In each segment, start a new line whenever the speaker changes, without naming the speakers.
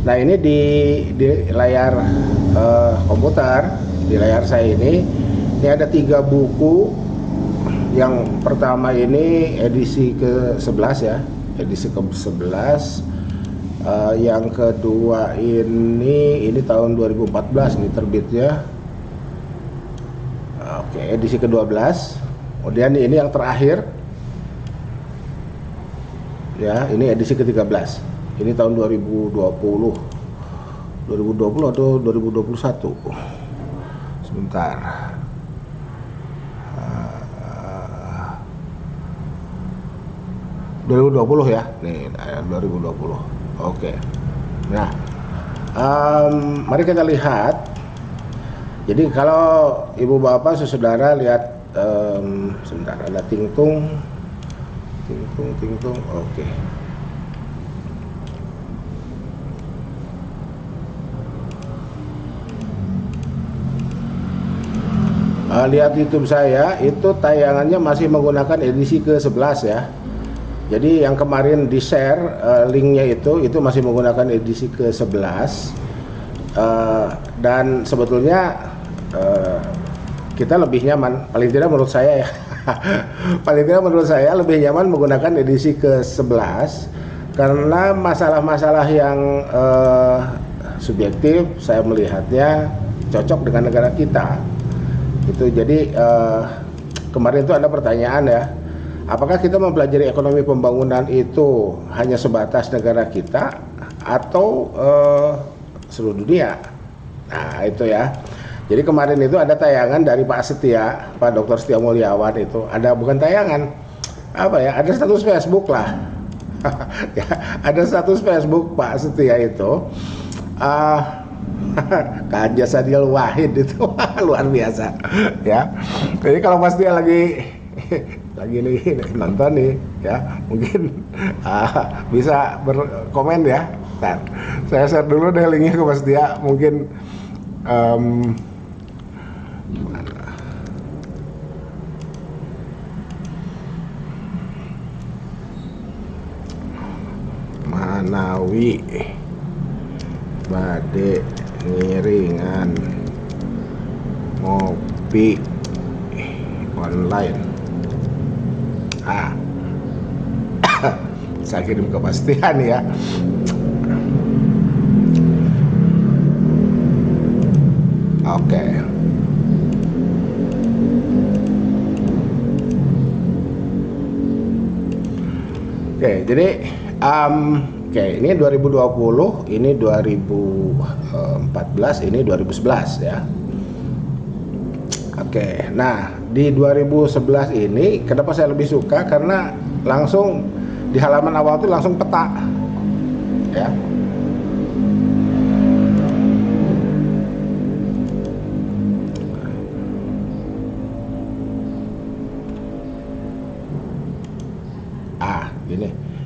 Nah ini di layar komputer, di layar saya ini ada 3 buku. Yang pertama ini edisi ke-11 ya, edisi ke-11. Yang kedua ini tahun 2014 nih terbitnya. Oke, edisi ke-12. Kemudian ini yang terakhir ya, ini edisi ke-13. Ini tahun 2020. 2020 atau 2021? Sebentar. 2020 ya. Nih, 2020. Oke. Nah, mari kita lihat. Jadi kalau ibu bapak saudara lihat, sebentar, ada tingtung. Oke. Lihat YouTube saya, itu tayangannya masih menggunakan edisi ke-11 ya. Jadi yang kemarin di-share linknya itu masih menggunakan edisi ke-11. Dan sebetulnya kita lebih nyaman, paling tidak menurut saya ya. Paling tidak menurut saya lebih nyaman menggunakan edisi ke-11 karena masalah-masalah yang subjektif saya melihatnya cocok dengan negara kita. Itu jadi kemarin itu ada pertanyaan ya, apakah kita mempelajari ekonomi pembangunan itu hanya sebatas negara kita atau seluruh dunia? Nah itu ya. Jadi kemarin itu ada tayangan dari Pak Dr. Setia Mulyawan itu. Ada, bukan tayangan, apa ya, ada status Facebook lah. Ya, ada status Facebook Pak Setia itu. Kanja Sadil Wahid itu luar biasa ya. Jadi kalau pas dia lagi nih nonton nih ya, mungkin bisa berkomen ya. Ntar saya share dulu deh linknya ke Mas Dia, mungkin Manawi Bade ngiringan ngopi online. Saya kirim kepastian ya. Oke. Jadi ini 2020, ini 2014, ini 2011 ya. Oke, nah di 2011 ini kenapa saya lebih suka, karena langsung di halaman awal itu langsung peta ya.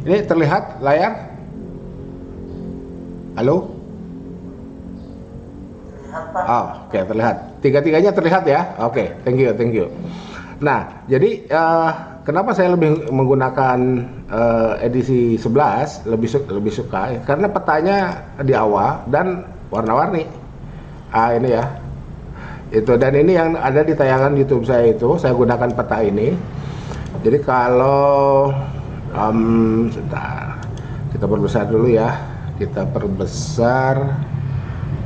Ini terlihat layar? Halo? Oke, terlihat. Tiga-tiganya terlihat ya. Oke, thank you. Nah, jadi kenapa saya lebih menggunakan edisi 11, lebih suka karena petanya di awal dan warna-warni. Ini ya. Itu, dan ini yang ada di tayangan YouTube saya itu, saya gunakan peta ini. Jadi kalau sebentar, kita perbesar dulu ya. Kita perbesar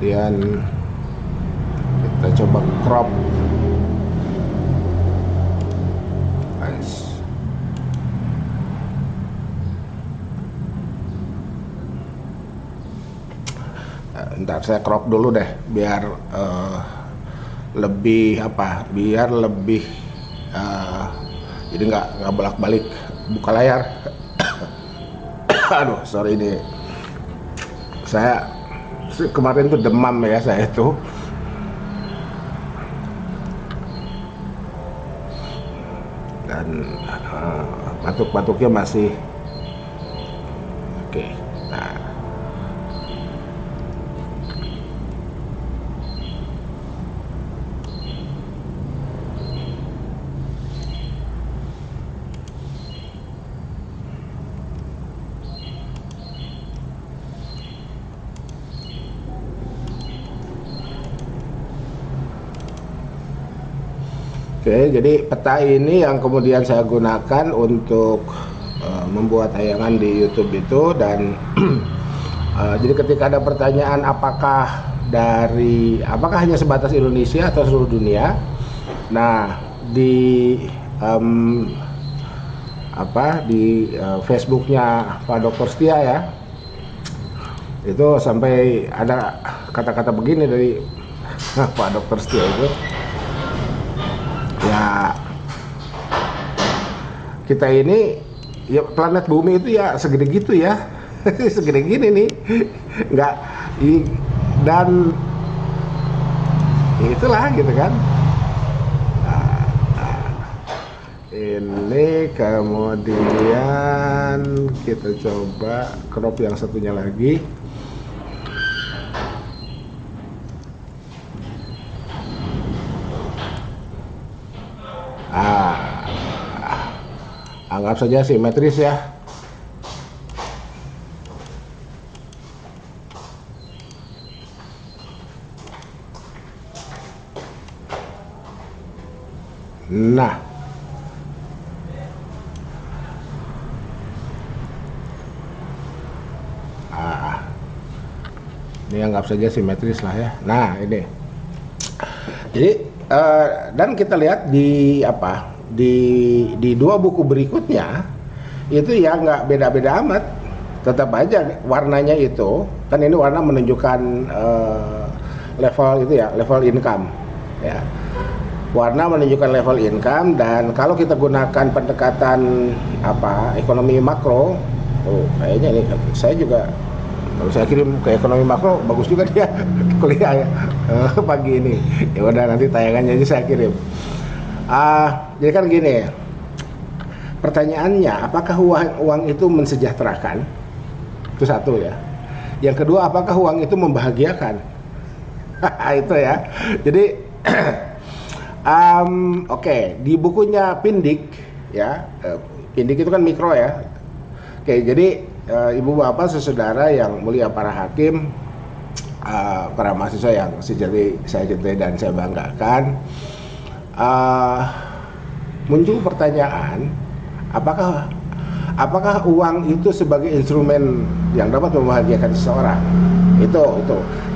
dan kita coba crop. Nice. Bentar, saya crop dulu deh biar lebih biar lebih jadi nggak bolak-balik buka layar. Aduh, sorry, ini saya kemarin tuh demam ya, saya tuh dan batuk-batuknya masih oke. Nah, Oke, jadi peta ini yang kemudian saya gunakan untuk membuat tayangan di YouTube itu, dan jadi ketika ada pertanyaan apakah hanya sebatas Indonesia atau seluruh dunia, nah di Facebooknya Pak Dr. Setia ya, itu sampai ada kata-kata begini dari Pak Dr. Setia itu, ya kita ini ya planet bumi itu ya segede gitu ya segede gini nih, nggak dan itulah gitu kan. Ini kemudian kita coba crop yang satunya lagi. Anggap saja simetris ya. Nah, ini anggap saja simetris lah ya. Nah ini, jadi dan kita lihat di di dua buku berikutnya itu ya nggak beda-beda amat, tetap aja warnanya itu kan, ini warna menunjukkan level itu ya, level income ya, warna menunjukkan level income. Dan kalau kita gunakan pendekatan ekonomi makro, kayaknya ini saya juga kalau saya kirim ke ekonomi makro bagus juga dia kuliah ya pagi ini. Ya udah, nanti tayangannya aja saya kirim. Jadi kan gini, pertanyaannya apakah uang itu mensejahterakan? Itu satu ya. Yang kedua, apakah uang itu membahagiakan? Itu ya. Jadi oke, di bukunya Pindik ya, Pindik itu kan mikro ya. Oke, jadi ibu bapak saudara yang mulia, para hakim, para mahasiswa yang saya cintai dan saya banggakan, muncul pertanyaan, apakah uang itu sebagai instrumen yang dapat membahagiakan seseorang? Itu.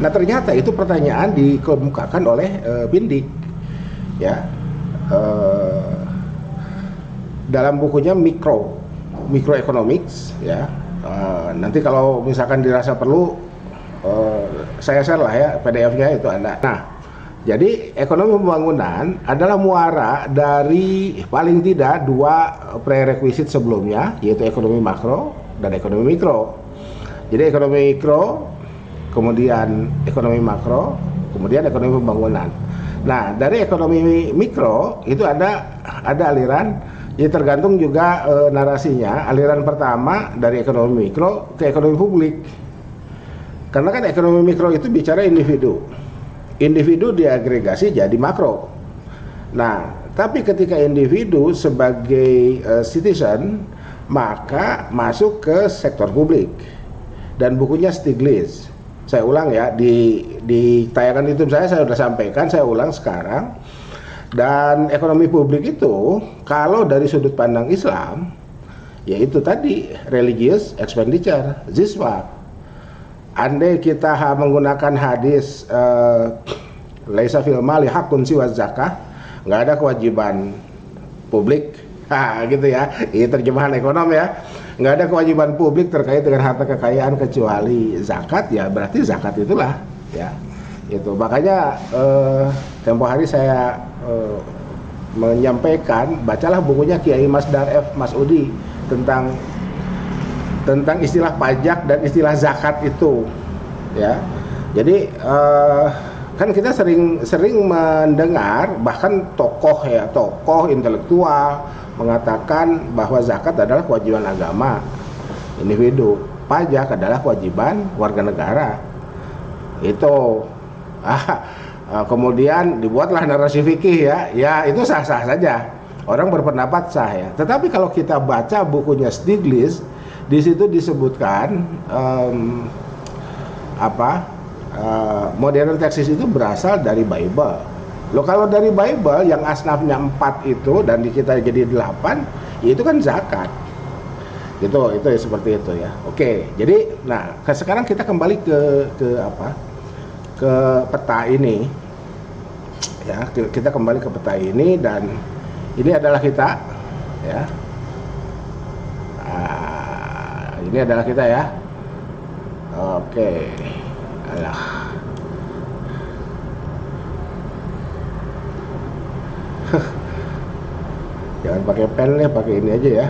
Nah, ternyata itu pertanyaan dikemukakan oleh Pindik ya, dalam bukunya Microeconomics ya. Nanti kalau misalkan dirasa perlu, saya share lah ya PDF-nya, itu ada. Nah, jadi ekonomi pembangunan adalah muara dari paling tidak dua prerequisite sebelumnya, yaitu ekonomi makro dan ekonomi mikro. Jadi ekonomi mikro, kemudian ekonomi makro, kemudian ekonomi pembangunan. Nah, dari ekonomi mikro itu ada aliran. Ya, tergantung juga narasinya. Aliran pertama dari ekonomi mikro ke ekonomi publik. Karena kan ekonomi mikro itu bicara individu. Individu diagregasi jadi makro. Nah, tapi ketika individu sebagai citizen, maka masuk ke sektor publik. Dan bukunya Stiglitz. Saya ulang ya, di tayangan YouTube saya sudah sampaikan, saya ulang sekarang. Dan ekonomi publik itu kalau dari sudut pandang Islam, yaitu tadi religious expenditure, ziswa. Andai kita menggunakan hadis laisa fil mali hakun siwa zakah, nggak ada kewajiban publik, gitu ya. Ini terjemahan ekonom ya. Nggak ada kewajiban publik terkait dengan harta kekayaan kecuali zakat, ya berarti zakat itulah ya. Itu makanya tempo hari saya menyampaikan, bacalah bukunya Kiai Masdar F. Masudi tentang istilah pajak dan istilah zakat itu ya. Jadi kan kita sering mendengar, bahkan tokoh intelektual mengatakan bahwa zakat adalah kewajiban agama individu, pajak adalah kewajiban warga negara. Itu kemudian dibuatlah narasi fikih ya itu sah-sah saja, orang berpendapat sah ya. Tetapi kalau kita baca bukunya Stiglitz, di situ disebutkan modern taxes itu berasal dari Bible. Loh kalau dari Bible yang asnafnya 4 itu dan di kita jadi 8, ya itu kan zakat. Itu ya seperti itu ya. Oke, jadi nah sekarang kita kembali ke apa? Ke peta ini. Ya, kita kembali ke peta ini dan ini adalah kita ya. Ini adalah kita ya. Oke. Alah. Jangan pakai pen ya, pakai ini aja ya.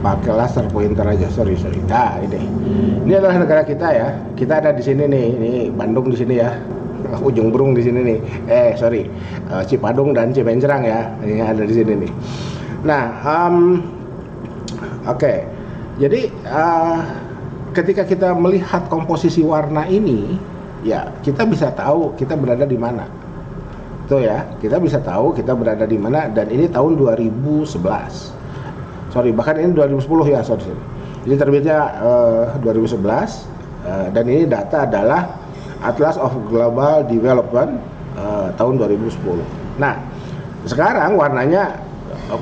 Pakai laser pointer aja, sorry. Nah ini adalah negara kita ya. Kita ada di sini nih, ini Bandung di sini ya. Ujung Berung di sini nih. Cipadung dan Cibencerang ya. Ini ada di sini nih. Nah, oke. Jadi ketika kita melihat komposisi warna ini, ya kita bisa tahu kita berada di mana. Tuh ya, kita bisa tahu kita berada di mana dan ini tahun 2011. Sorry, bahkan ini 2010 ya, sorry. Ini terbitnya 2011 dan ini data adalah Atlas of Global Development tahun 2010. Nah, sekarang warnanya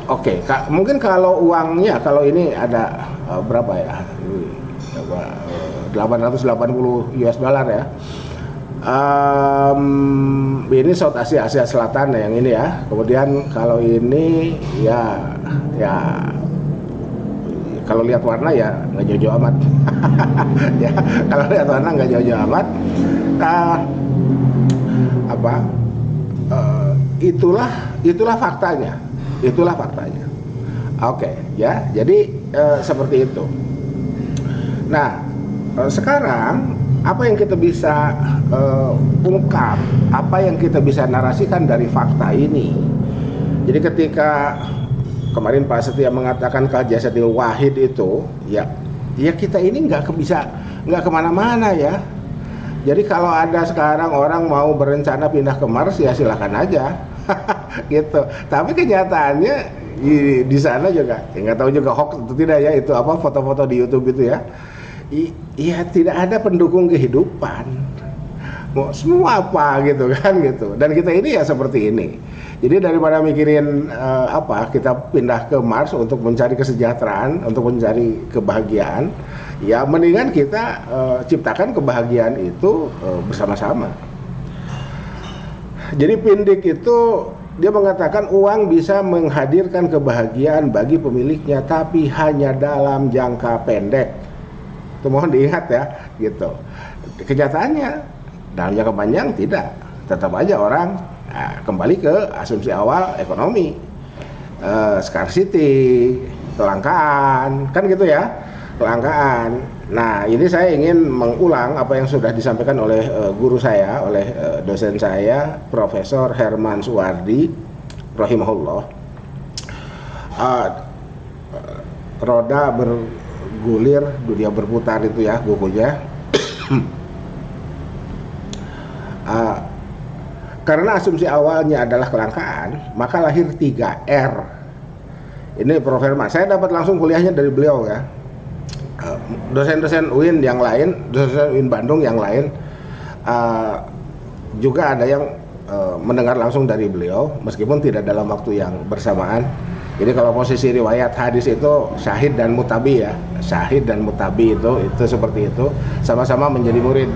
oke. Mungkin kalau uangnya, kalau ini ada berapa ya? Ini 880 US dollar ya. Ini South Asia, Asia Selatan yang ini ya. Kemudian kalau ini ya kalau lihat warna ya nggak jauh-jauh amat. Ya kalau lihat warna nggak jauh-jauh amat. Itulah faktanya. Oke, ya. Jadi seperti itu. Nah, sekarang apa yang kita bisa ungkap, apa yang kita bisa narasikan dari fakta ini. Jadi ketika kemarin Pak Setia mengatakan Jasadil Wahid itu, ya kita ini nggak kemana-mana ya. Jadi kalau ada sekarang orang mau berencana pindah ke Mars ya silakan aja, gitu. Tapi kenyataannya di sana juga, nggak tahu juga hoax atau tidak ya itu apa foto-foto di YouTube itu ya. Iya tidak ada pendukung kehidupan. Mau semua apa gitu kan gitu. Dan kita ini ya seperti ini. Jadi daripada mikirin kita pindah ke Mars untuk mencari kesejahteraan, untuk mencari kebahagiaan, ya mendingan kita ciptakan kebahagiaan itu bersama-sama. Jadi Pindik itu dia mengatakan uang bisa menghadirkan kebahagiaan bagi pemiliknya, tapi hanya dalam jangka pendek. Itu mohon diingat ya, gitu. Kenyataannya dalam jangka panjang tidak. Tetap aja orang kembali ke asumsi awal ekonomi, scarcity, kelangkaan, kan gitu ya, kelangkaan. Nah ini saya ingin mengulang apa yang sudah disampaikan oleh guru saya, oleh dosen saya, Profesor Herman Suwardi, rahimahullah. Roda bergulir, dunia berputar itu ya bukunya. Karena asumsi awalnya adalah kelangkaan, maka lahir 3R. Ini Prof. Herman. Saya dapat langsung kuliahnya dari beliau ya. Dosen-dosen UIN yang lain, dosen UIN Bandung yang lain juga ada yang mendengar langsung dari beliau, meskipun tidak dalam waktu yang bersamaan. Jadi kalau posisi riwayat hadis itu syahid dan mutabi ya, syahid dan mutabi itu seperti itu, sama-sama menjadi murid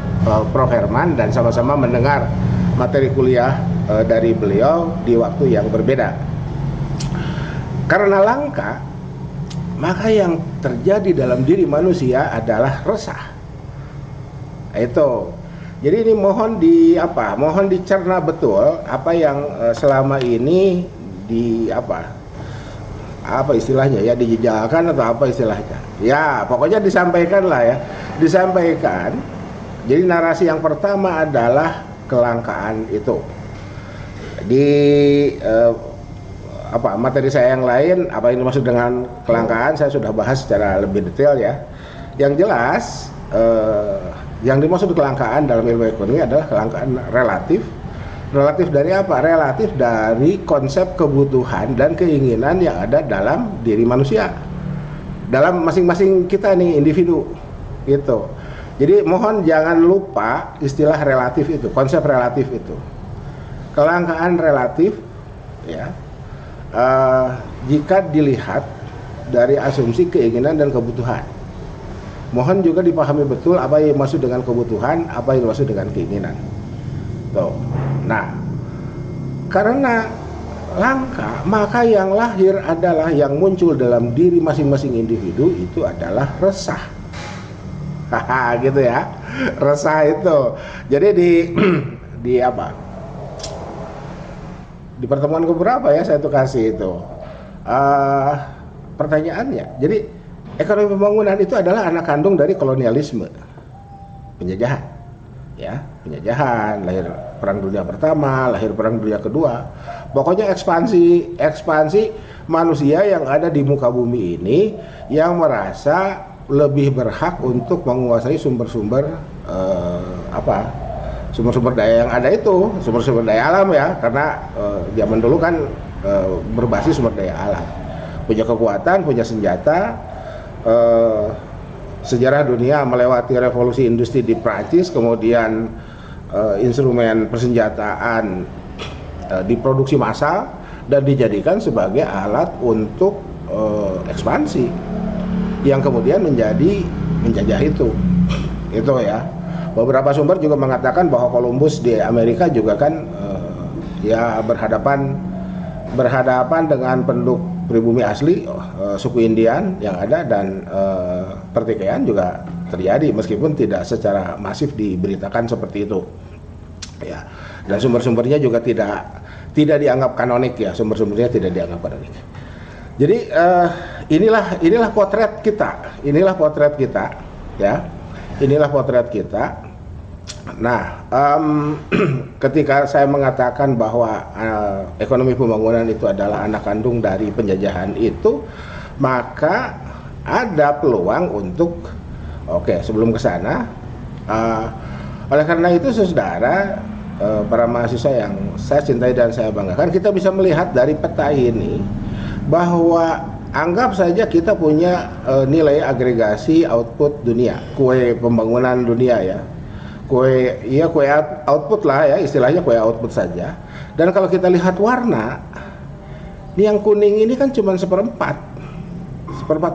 Prof. Herman dan sama-sama mendengar materi kuliah dari beliau di waktu yang berbeda. Karena langka, maka yang terjadi dalam diri manusia adalah resah. Itu. Jadi ini mohon dicerna betul apa yang selama ini istilahnya ya, dijejalkan atau apa istilahnya. Ya, pokoknya disampaikan lah ya. Disampaikan. Jadi narasi yang pertama adalah kelangkaan itu. Di materi saya yang lain, apa yang dimaksud dengan kelangkaan saya sudah bahas secara lebih detail ya. Yang jelas yang dimaksud kelangkaan dalam ilmu ekonomi adalah kelangkaan relatif Relatif dari apa? Relatif dari konsep kebutuhan dan keinginan yang ada dalam diri manusia, dalam masing-masing kita nih individu gitu. Jadi mohon jangan lupa istilah relatif itu, konsep relatif itu. Kelangkaan relatif ya, jika dilihat dari asumsi keinginan dan kebutuhan. Mohon juga dipahami betul apa yang maksud dengan kebutuhan, apa yang maksud dengan keinginan. Tuh. Nah, karena langka, maka yang lahir adalah yang muncul dalam diri masing-masing individu itu adalah resah. Haha, gitu ya. Resah itu. Jadi di apa? Di pertemuan keberapa ya saya tuh kasih itu. Pertanyaannya. Jadi ekonomi pembangunan itu adalah anak kandung dari kolonialisme, penjajahan. Ya, penjajahan, lahir Perang Dunia Pertama, lahir Perang Dunia Kedua. Pokoknya ekspansi manusia yang ada di muka bumi ini yang merasa lebih berhak untuk menguasai sumber-sumber sumber-sumber daya yang ada itu, sumber-sumber daya alam ya, karena zaman dulu kan berbasis sumber daya alam. Punya kekuatan, punya senjata. Sejarah dunia melewati revolusi industri di Prancis, kemudian instrumen persenjataan diproduksi massal dan dijadikan sebagai alat untuk ekspansi yang kemudian menjadi menjajah itu ya. Beberapa sumber juga mengatakan bahwa Columbus di Amerika juga kan ya berhadapan dengan penduduk pribumi asli suku Indian yang ada, dan pertikaian juga terjadi meskipun tidak secara masif diberitakan seperti itu ya. Dan sumber-sumbernya juga tidak dianggap kanonik ya, sumber-sumbernya tidak dianggap kanonik. Jadi inilah potret kita ya, inilah potret kita. Nah, ketika saya mengatakan bahwa ekonomi pembangunan itu adalah anak kandung dari penjajahan itu, maka ada peluang untuk sebelum ke sana. Oleh karena itu, saudara, para mahasiswa yang saya cintai dan saya banggakan, kita bisa melihat dari peta ini bahwa anggap saja kita punya nilai agregasi output dunia, kue pembangunan dunia ya. Kue output lah ya, istilahnya kue output saja. Dan kalau kita lihat warna, ini yang kuning ini kan cuma seperempat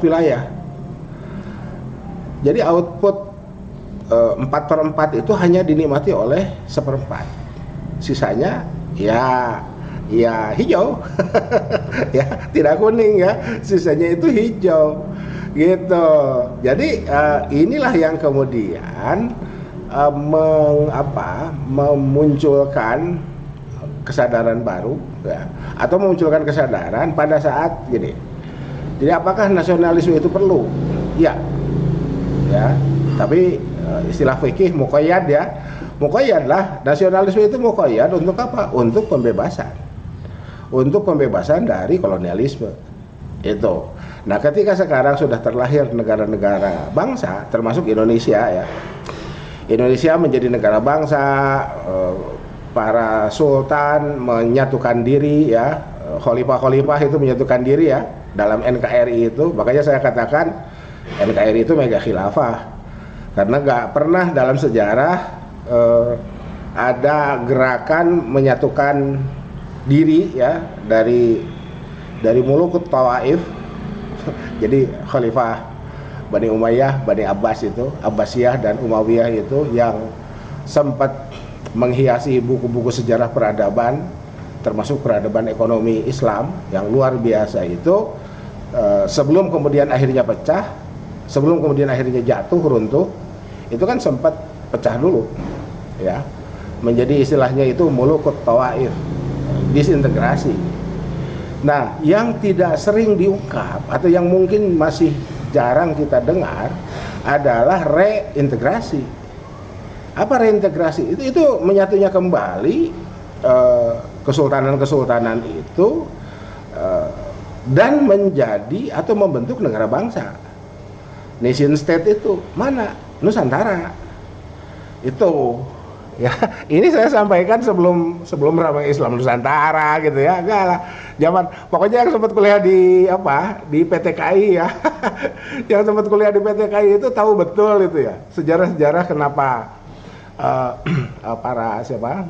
wilayah. Jadi output 4/4 itu hanya dinikmati oleh seperempat. Sisanya ya hijau. Ya, tidak kuning ya, sisanya itu hijau gitu. Jadi inilah yang kemudian memunculkan kesadaran baru ya, atau memunculkan kesadaran pada saat gini. Jadi apakah nasionalisme itu perlu? Ya, tapi istilah fikih muqayyad ya, muqayyad lah. Nasionalisme itu muqayyad untuk apa? Untuk pembebasan dari kolonialisme itu. Nah, ketika sekarang sudah terlahir negara-negara bangsa, termasuk Indonesia ya. Indonesia menjadi negara bangsa, para sultan menyatukan diri ya, khalifah itu menyatukan diri ya dalam NKRI itu. Makanya saya katakan NKRI itu mega khilafah, karena nggak pernah dalam sejarah ada gerakan menyatukan diri ya dari muluk ke Tawaif. Jadi khalifah Bani Umayyah, Bani Abbas itu, Abbasiyah dan Umayyah itu yang sempat menghiasi buku-buku sejarah peradaban, termasuk peradaban ekonomi Islam yang luar biasa itu, sebelum kemudian akhirnya pecah, sebelum kemudian akhirnya jatuh runtuh, itu kan sempat pecah dulu, ya, menjadi istilahnya itu mulukut tawaif, disintegrasi. Nah, yang tidak sering diungkap atau yang mungkin masih jarang kita dengar adalah reintegrasi. Apa reintegrasi? Itu menyatunya kembali kesultanan-kesultanan itu dan menjadi atau membentuk negara bangsa. Nation state itu mana? Nusantara. Itu Ya, ini saya sampaikan sebelum ramai Islam Nusantara gitu ya, enggak lah. Zaman pokoknya yang sempat kuliah di di PTKI ya, yang sempat kuliah di PTKI itu tahu betul itu ya sejarah-sejarah kenapa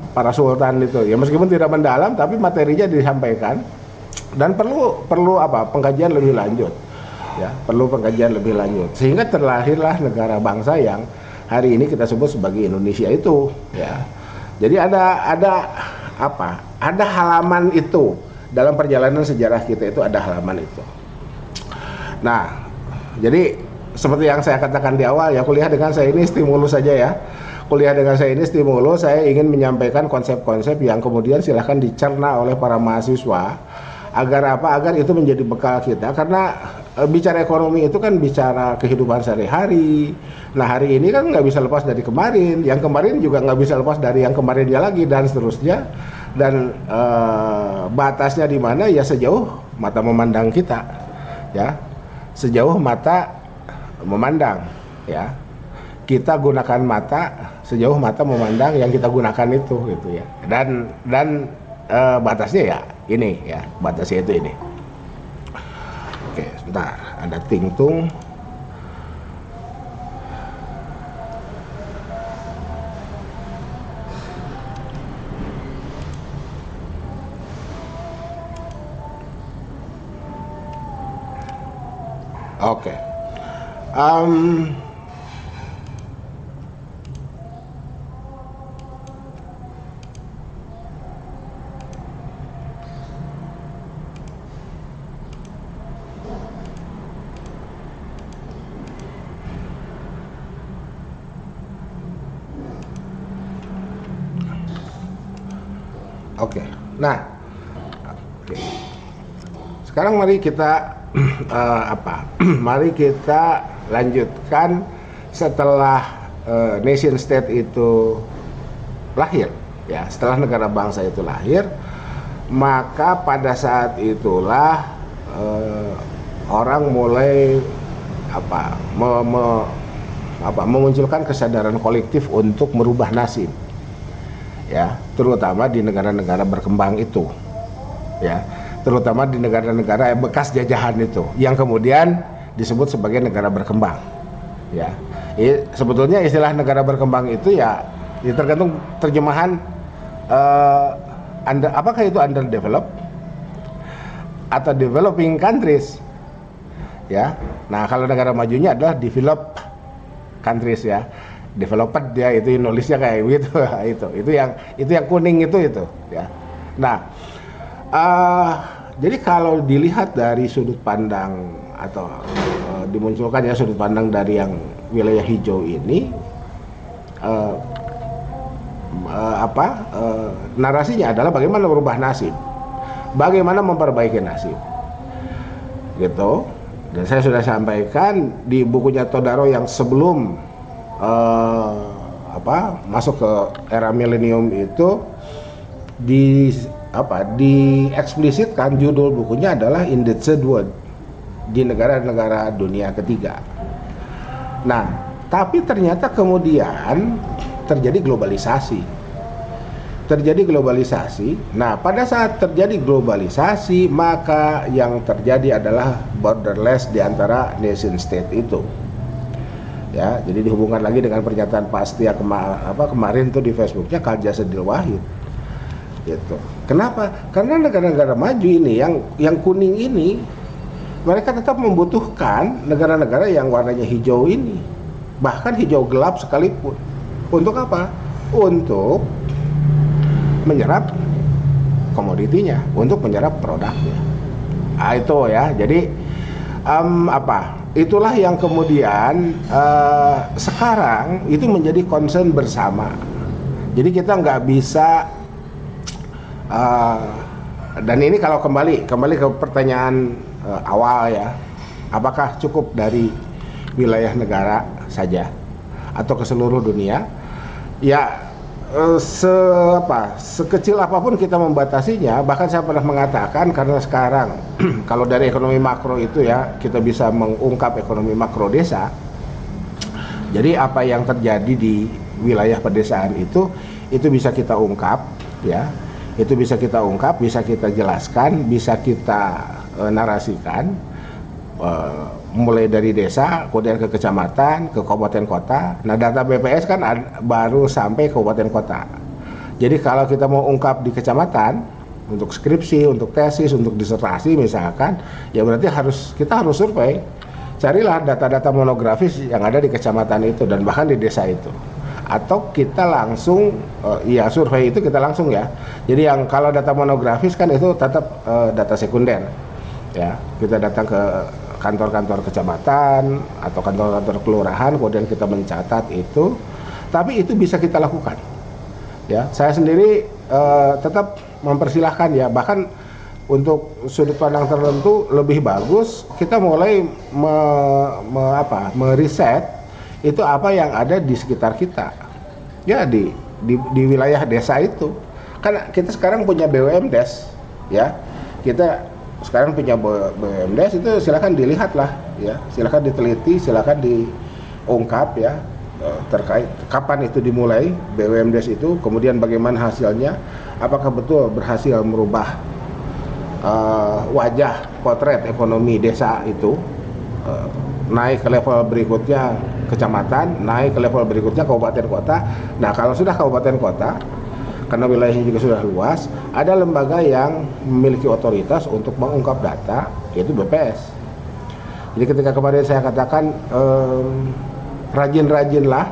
para sultan itu ya meskipun tidak mendalam tapi materinya disampaikan dan perlu pengkajian lebih lanjut ya, perlu pengkajian lebih lanjut sehingga terlahirlah negara bangsa yang hari ini kita sebut sebagai Indonesia itu ya. Jadi ada halaman itu dalam perjalanan sejarah kita, itu ada halaman itu. Nah, jadi seperti yang saya katakan di awal ya, kuliah dengan saya ini stimulus saja ya. Kuliah dengan saya ini stimulus, saya ingin menyampaikan konsep-konsep yang kemudian silahkan dicerna oleh para mahasiswa agar itu menjadi bekal kita, karena bicara ekonomi itu kan bicara kehidupan sehari-hari. Nah, hari ini kan nggak bisa lepas dari kemarin, yang kemarin juga nggak bisa lepas dari yang kemarinnya lagi, dan seterusnya. Dan batasnya di mana ya, sejauh mata memandang kita ya, sejauh mata memandang ya, kita gunakan mata sejauh mata memandang yang kita gunakan itu gitu ya. Dan batasnya ya ini ya, batasnya itu ini. Oke, sebentar, ada tingtung. Oke. Oke. Nah, oke. Sekarang mari kita mari kita lanjutkan setelah nation state itu lahir ya, setelah negara bangsa itu lahir, maka pada saat itulah orang mulai memunculkan kesadaran kolektif untuk merubah nasib ya, terutama di negara-negara berkembang itu ya, terutama di negara-negara bekas jajahan itu yang kemudian disebut sebagai negara berkembang ya. Sebetulnya istilah negara berkembang itu ya tergantung terjemahan, apakah itu underdeveloped atau developing countries ya. Nah, kalau negara majunya adalah developed countries ya, developed ya, itu nulisnya kayak gitu. itu yang kuning itu ya. Nah, jadi kalau dilihat dari sudut pandang atau dimunculkan ya sudut pandang dari yang wilayah hijau ini, narasinya adalah bagaimana merubah nasib, bagaimana memperbaiki nasib, gitu. Dan saya sudah sampaikan di bukunya Todaro yang sebelum masuk ke era milenium itu, dieksplisitkan judul bukunya adalah In the Third World, di negara-negara dunia ketiga. Nah, tapi ternyata kemudian terjadi globalisasi. Nah, pada saat terjadi globalisasi, maka yang terjadi adalah borderless di antara nation state itu. Ya, jadi dihubungkan lagi dengan pernyataan Pak Astia kemarin tuh di Facebooknya, Kaljasedil Wahid. Gitu. Kenapa? Karena negara-negara maju ini yang kuning ini, mereka tetap membutuhkan negara-negara yang warnanya hijau ini, bahkan hijau gelap sekalipun. Untuk apa? Untuk menyerap komoditinya, untuk menyerap produknya. Itu ya. Jadi itulah yang kemudian sekarang itu menjadi concern bersama. Jadi kita nggak bisa dan ini kalau kembali ke pertanyaan awal ya, apakah cukup dari wilayah negara saja atau ke seluruh dunia? Ya, sekecil apapun kita membatasinya. Bahkan saya pernah mengatakan, karena sekarang kalau dari ekonomi makro itu ya, kita bisa mengungkap ekonomi makro desa. Jadi apa yang terjadi di wilayah pedesaan itu itu bisa kita ungkap, ya. Itu bisa kita ungkap, bisa kita jelaskan, bisa kita narasikan, mulai dari desa, kemudian ke kecamatan, ke kabupaten kota. Nah, data BPS kan baru sampai kabupaten kota. Jadi kalau kita mau ungkap di kecamatan, untuk skripsi, untuk tesis, untuk disertasi misalkan, ya berarti kita harus survei. Carilah data-data monografis yang ada di kecamatan itu dan bahkan di desa itu. Atau kita langsung, ya survei itu kita langsung ya. Jadi yang kalau data monografis kan itu tetap data sekunder. Ya, kita datang ke kantor-kantor kecamatan atau kantor-kantor kelurahan, kemudian kita mencatat itu. Tapi itu bisa kita lakukan. Ya, saya sendiri tetap mempersilahkan ya, bahkan untuk sudut pandang tertentu lebih bagus kita mulai meriset itu apa yang ada di sekitar kita, ya di wilayah desa itu. Kan kita sekarang punya BUMDes, ya kita sekarang punya BUMDes, itu silakan dilihat lah, ya silakan diteliti, silakan diungkap ya, terkait kapan itu dimulai BUMDes itu, kemudian bagaimana hasilnya, apakah betul berhasil merubah wajah potret ekonomi desa itu, naik ke level berikutnya kecamatan, naik ke level berikutnya kabupaten kota. Nah, kalau sudah kabupaten kota, karena wilayahnya juga sudah luas, ada lembaga yang memiliki otoritas untuk mengungkap data, yaitu BPS. Jadi ketika kemarin saya katakan rajin-rajinlah,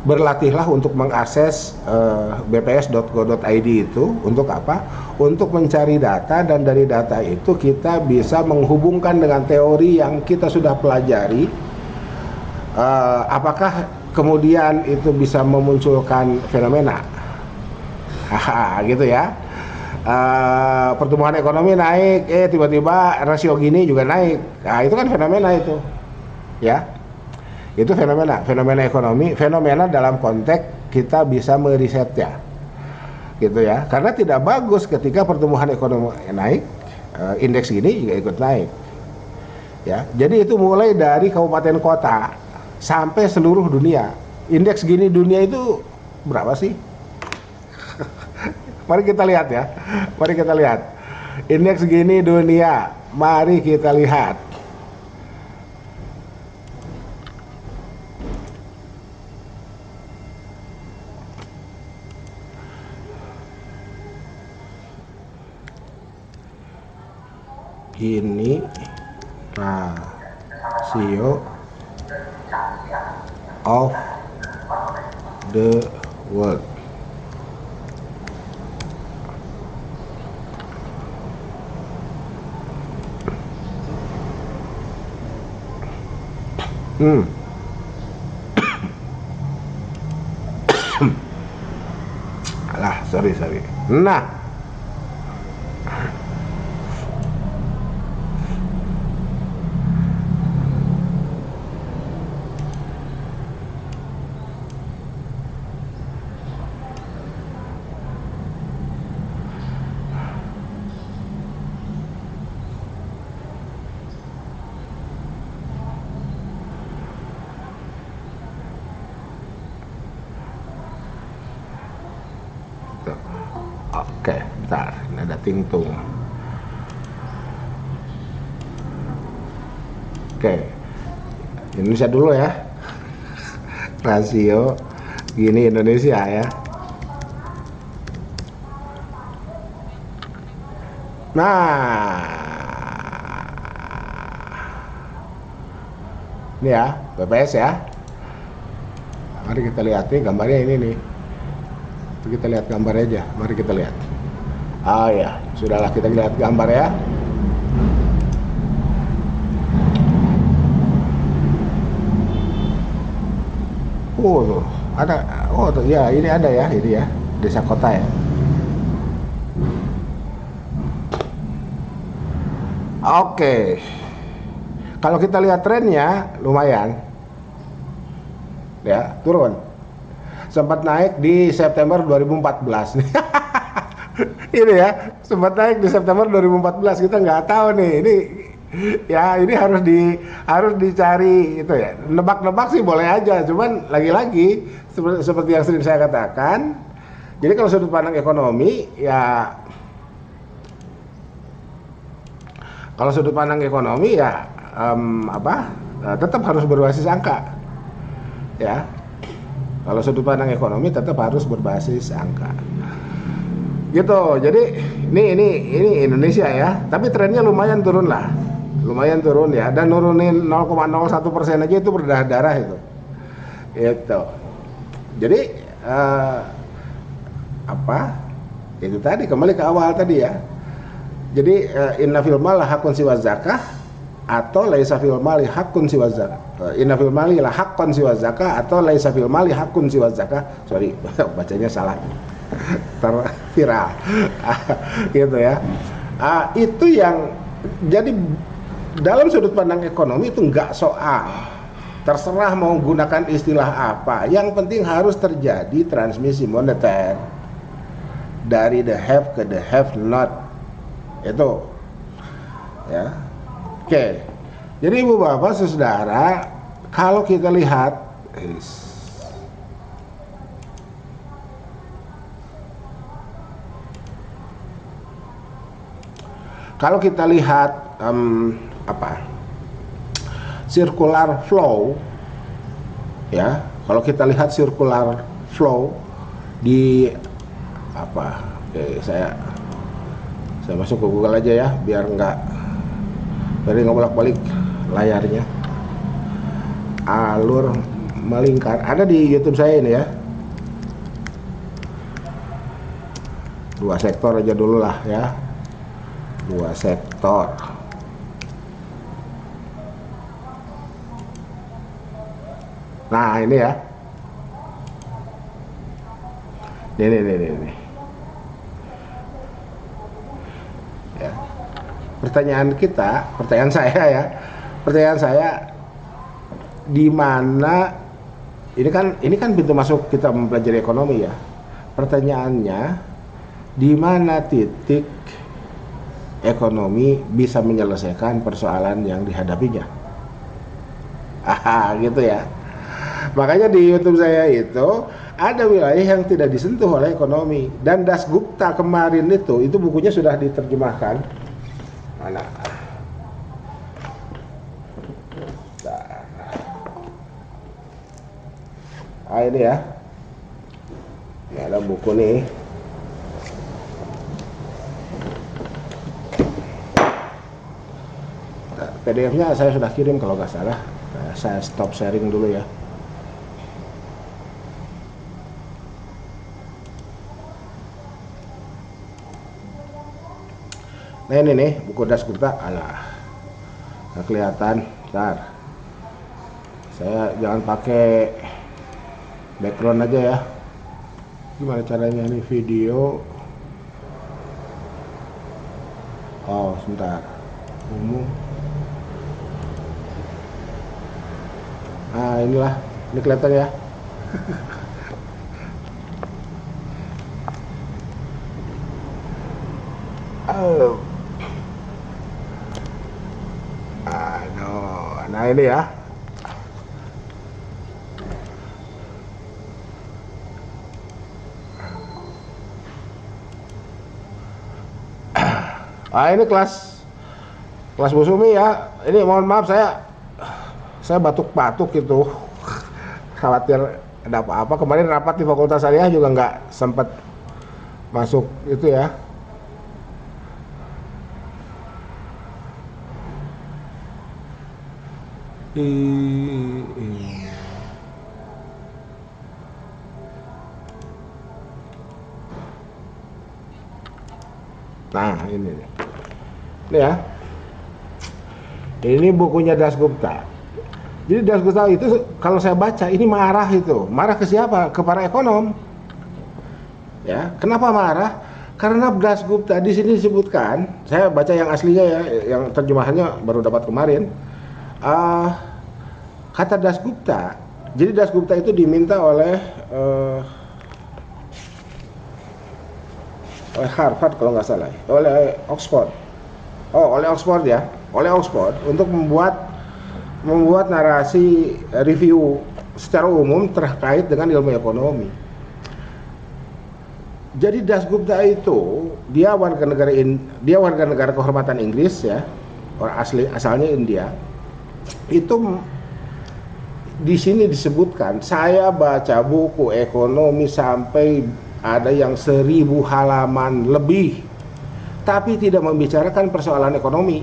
berlatihlah untuk mengakses bps.go.id itu untuk apa? Untuk mencari data, dan dari data itu kita bisa menghubungkan dengan teori yang kita sudah pelajari. Apakah kemudian itu bisa memunculkan fenomena? Gitu ya. Pertumbuhan ekonomi naik, tiba-tiba rasio gini juga naik. Nah, itu kan fenomena itu. Ya. Itu fenomena ekonomi, fenomena dalam konteks kita bisa merisetnya, gitu ya. Karena tidak bagus ketika pertumbuhan ekonomi naik, indeks gini juga ikut naik, ya. Jadi itu mulai dari kabupaten kota sampai seluruh dunia. Indeks gini dunia itu berapa sih? Mari kita lihat ya, mari kita lihat. Indeks gini dunia, mari kita lihat. Ini rasio of the world. Alah, sorry. Nah, oke, bentar, ini ada tingtung. Oke, Indonesia dulu ya. Rasio gini Indonesia ya. Nah, ini ya, BPS ya. Mari kita lihat nih gambarnya ini nih. Kita lihat gambar aja, mari kita lihat. Ya, sudahlah, kita lihat gambar ya. Tuh, ada. Tuh, ya, ini ada ya, ini ya, desa kota ya. Oke. Kalau kita lihat trennya lumayan. Ya, turun. Sempat naik di September 2014 nih. Ini ya, sempat naik di September 2014. Kita nggak tahu nih, ini Ya ini harus dicari itu ya. Nebak-nebak sih boleh aja, cuman lagi-lagi seperti yang sering saya katakan. Jadi kalau sudut pandang ekonomi ya, kalau sudut pandang ekonomi ya tetap harus berbasis angka. Ya. Kalau sudut pandang ekonomi tetap harus berbasis angka. Gitu. Jadi ini Indonesia ya, tapi trennya lumayan turun lah. Lumayan turun ya, dan nurunin 0,01% aja itu berdarah-darah itu. Itu. Jadi itu tadi kembali ke awal tadi ya. Jadi inna fil mal hakun siwa zakah atau laisa fil mali hakun siwa zakah. Inna fil mali la hakun siwa zakah atau laisa fil mali hakun siwa zakah. Sorry, bacanya salah. Terviral. Gitu ya. Itu yang jadi dalam sudut pandang ekonomi itu nggak soal. Terserah mau gunakan istilah apa. Yang penting harus terjadi transmisi moneter dari the have ke the have not. Itu ya. Oke. Jadi Ibu Bapak Saudara, kalau kita lihat circular flow ya, kalau kita lihat circular flow di oke, saya masuk ke Google aja ya, biar nggak bolak-balik layarnya. Alur melingkar ada di YouTube saya ini ya. 2 sektor aja dulu lah ya. 2 sektor. Nah ini ya. Ini. Ya. Pertanyaan saya di mana ini kan pintu masuk kita mempelajari ekonomi ya. Pertanyaannya, di mana titik ekonomi bisa menyelesaikan persoalan yang dihadapinya? Gitu ya. Makanya di YouTube saya itu ada wilayah yang tidak disentuh oleh ekonomi, dan Dasgupta kemarin itu bukunya sudah diterjemahkan. Mana? Ini ya. Ini ada buku nih. PDF-nya saya sudah kirim kalau nggak salah. Saya stop sharing dulu ya. Nah ini nih buku Dasgupta. Nggak kelihatan. Bentar. Saya jangan pakai background aja ya. Gimana caranya ini video? Oh sebentar. Umum. Inilah. Ini kelihatan ya. Nah ini ya. Ini kelas Bu Sumi ya. Ini mohon maaf saya batuk-batuk gitu. Khawatir ada apa-apa. Kemarin rapat di Fakultas Syariah juga nggak sempat masuk itu ya. Nah ini ya. Ini bukunya Dasgupta. Jadi Dasgupta itu kalau saya baca ini marah ke siapa? Ke para ekonom. Ya, kenapa marah? Karena Dasgupta di sini disebutkan, saya baca yang aslinya ya, yang terjemahannya baru dapat kemarin. Kata Dasgupta, jadi Dasgupta itu diminta oleh Harvard kalau nggak salah, oleh Oxford oleh Oxford ya, oleh Oxford untuk membuat narasi review secara umum terkait dengan ilmu ekonomi. Jadi Dasgupta itu dia warga negara kehormatan Inggris ya, orang asalnya India. Itu di sini disebutkan, saya baca buku ekonomi sampai ada yang 1000 halaman lebih, tapi tidak membicarakan persoalan ekonomi,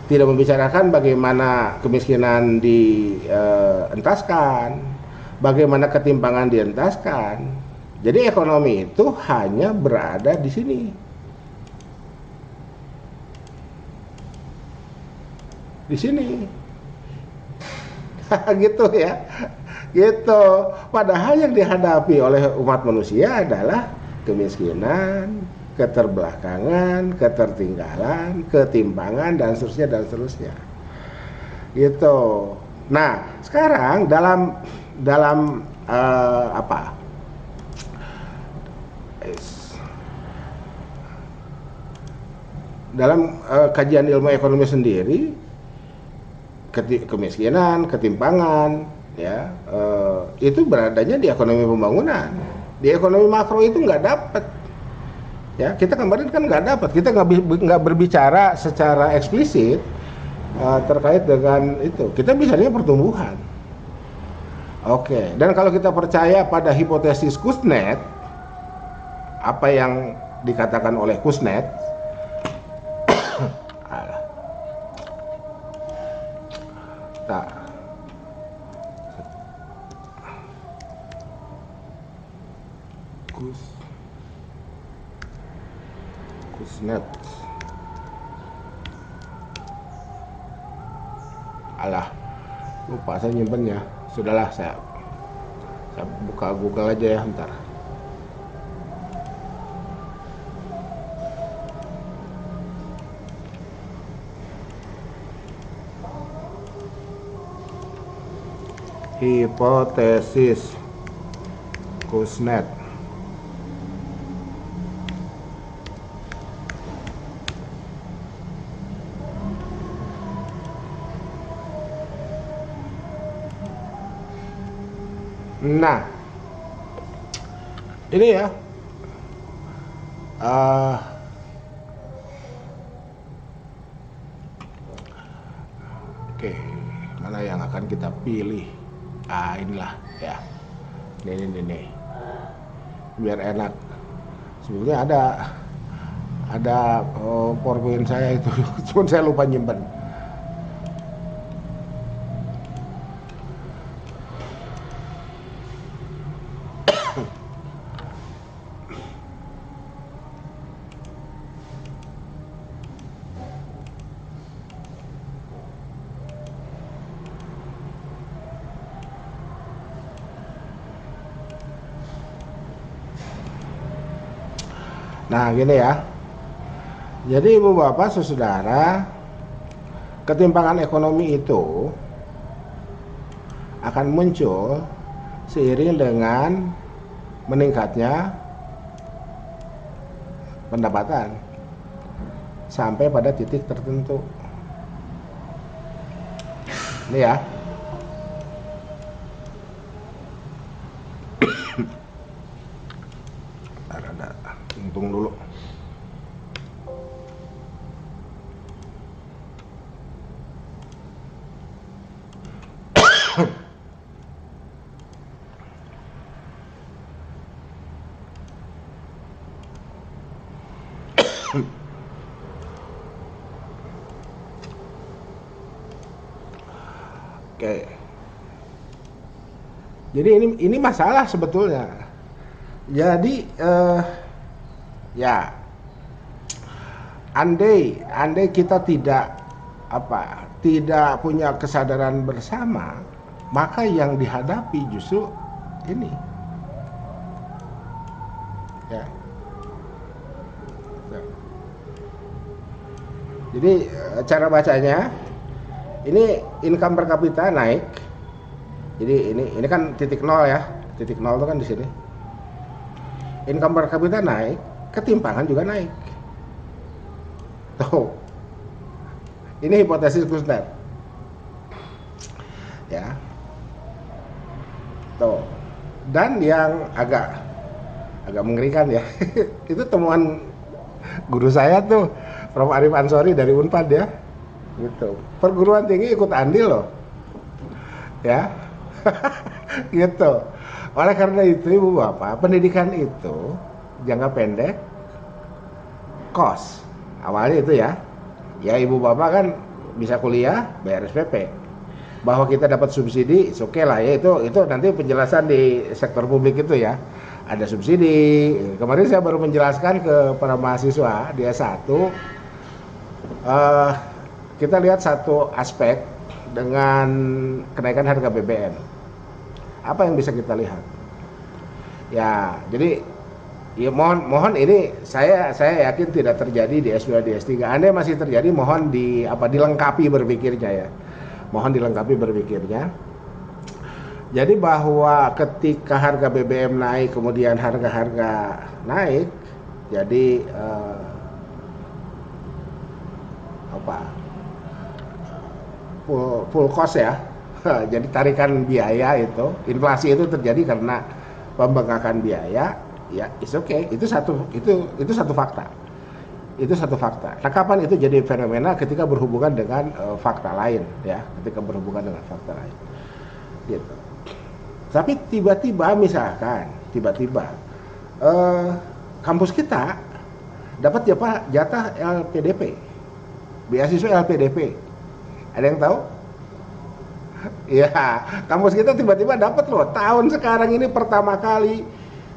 tidak membicarakan bagaimana kemiskinan dientaskan, bagaimana ketimpangan dientaskan. Jadi ekonomi itu hanya berada di sini. Di sini. Gitu ya. Gitu. Padahal yang dihadapi oleh umat manusia adalah kemiskinan, keterbelakangan, ketertinggalan, ketimpangan dan seterusnya. Gitu. Nah, sekarang dalam dalam kajian ilmu ekonomi sendiri, kemiskinan, ketimpangan, ya itu beradanya di ekonomi pembangunan. Di ekonomi makro itu nggak dapat. Ya, kita kemarin kan nggak dapat. Kita nggak berbicara secara eksplisit terkait dengan itu. Kita bicaranya pertumbuhan. Oke. Dan kalau kita percaya pada hipotesis Kuznets, apa yang dikatakan oleh Kuznets, nah, Kuznets, lupa saya nyimpennya. Sudahlah, saya buka Google aja ya, ntar. Hipotesis Kuznets. Nah, ini ya, oke, mana yang akan kita pilih? Inilah ya, ini, biar enak. Sebetulnya ada PowerPoint saya itu, cuma saya lupa nyimpen. Nah, gini ya. Jadi Ibu Bapak Saudara, ketimpangan ekonomi itu akan muncul seiring dengan meningkatnya pendapatan sampai pada titik tertentu. Ini ya. Hitung dulu. Oke. Jadi ini masalah sebetulnya. Jadi ya, andai kita tidak punya kesadaran bersama, maka yang dihadapi justru ini ya. Jadi cara bacanya, ini income per kapita naik. Jadi ini kan titik nol ya, titik nol itu kan di sini. Income per kapita naik, ketimpangan juga naik. Tuh, ini hipotesis Kuznets. Ya, tuh. Dan yang agak mengerikan ya, itu temuan guru saya tuh, Prof. Arif Ansori dari Unpad ya, gitu. Perguruan tinggi ikut andil loh, ya, gitu. Oleh karena itu Ibu Bapak, pendidikan itu jangka pendek, cost. Awalnya itu ya, Ibu Bapak kan bisa kuliah, bayar SPP. Bahwa kita dapat subsidi, oke lah ya, itu nanti penjelasan di sektor publik itu ya. Ada subsidi. Kemarin saya baru menjelaskan ke para mahasiswa di S1, kita lihat satu aspek dengan kenaikan harga BBM. Apa yang bisa kita lihat? Ya, jadi ya mohon ini saya yakin tidak terjadi di S2 di S3. Andai masih terjadi, mohon dilengkapi berpikirnya ya. Mohon dilengkapi berpikirnya. Jadi bahwa ketika harga BBM naik, kemudian harga-harga naik, jadi full cost ya. Jadi tarikan biaya itu, inflasi itu terjadi karena pembengkakan biaya. Ya, it's okay. Itu satu fakta. Itu satu fakta. Nah, kapan itu jadi fenomena? Ketika berhubungan dengan fakta lain, ya. Ketika berhubungan dengan fakta lain, gitu. Tapi tiba-tiba misalkan, kampus kita dapat jatah LPDP, beasiswa LPDP. Ada yang tahu? Ya, kampus kita tiba-tiba dapat loh. Tahun sekarang ini pertama kali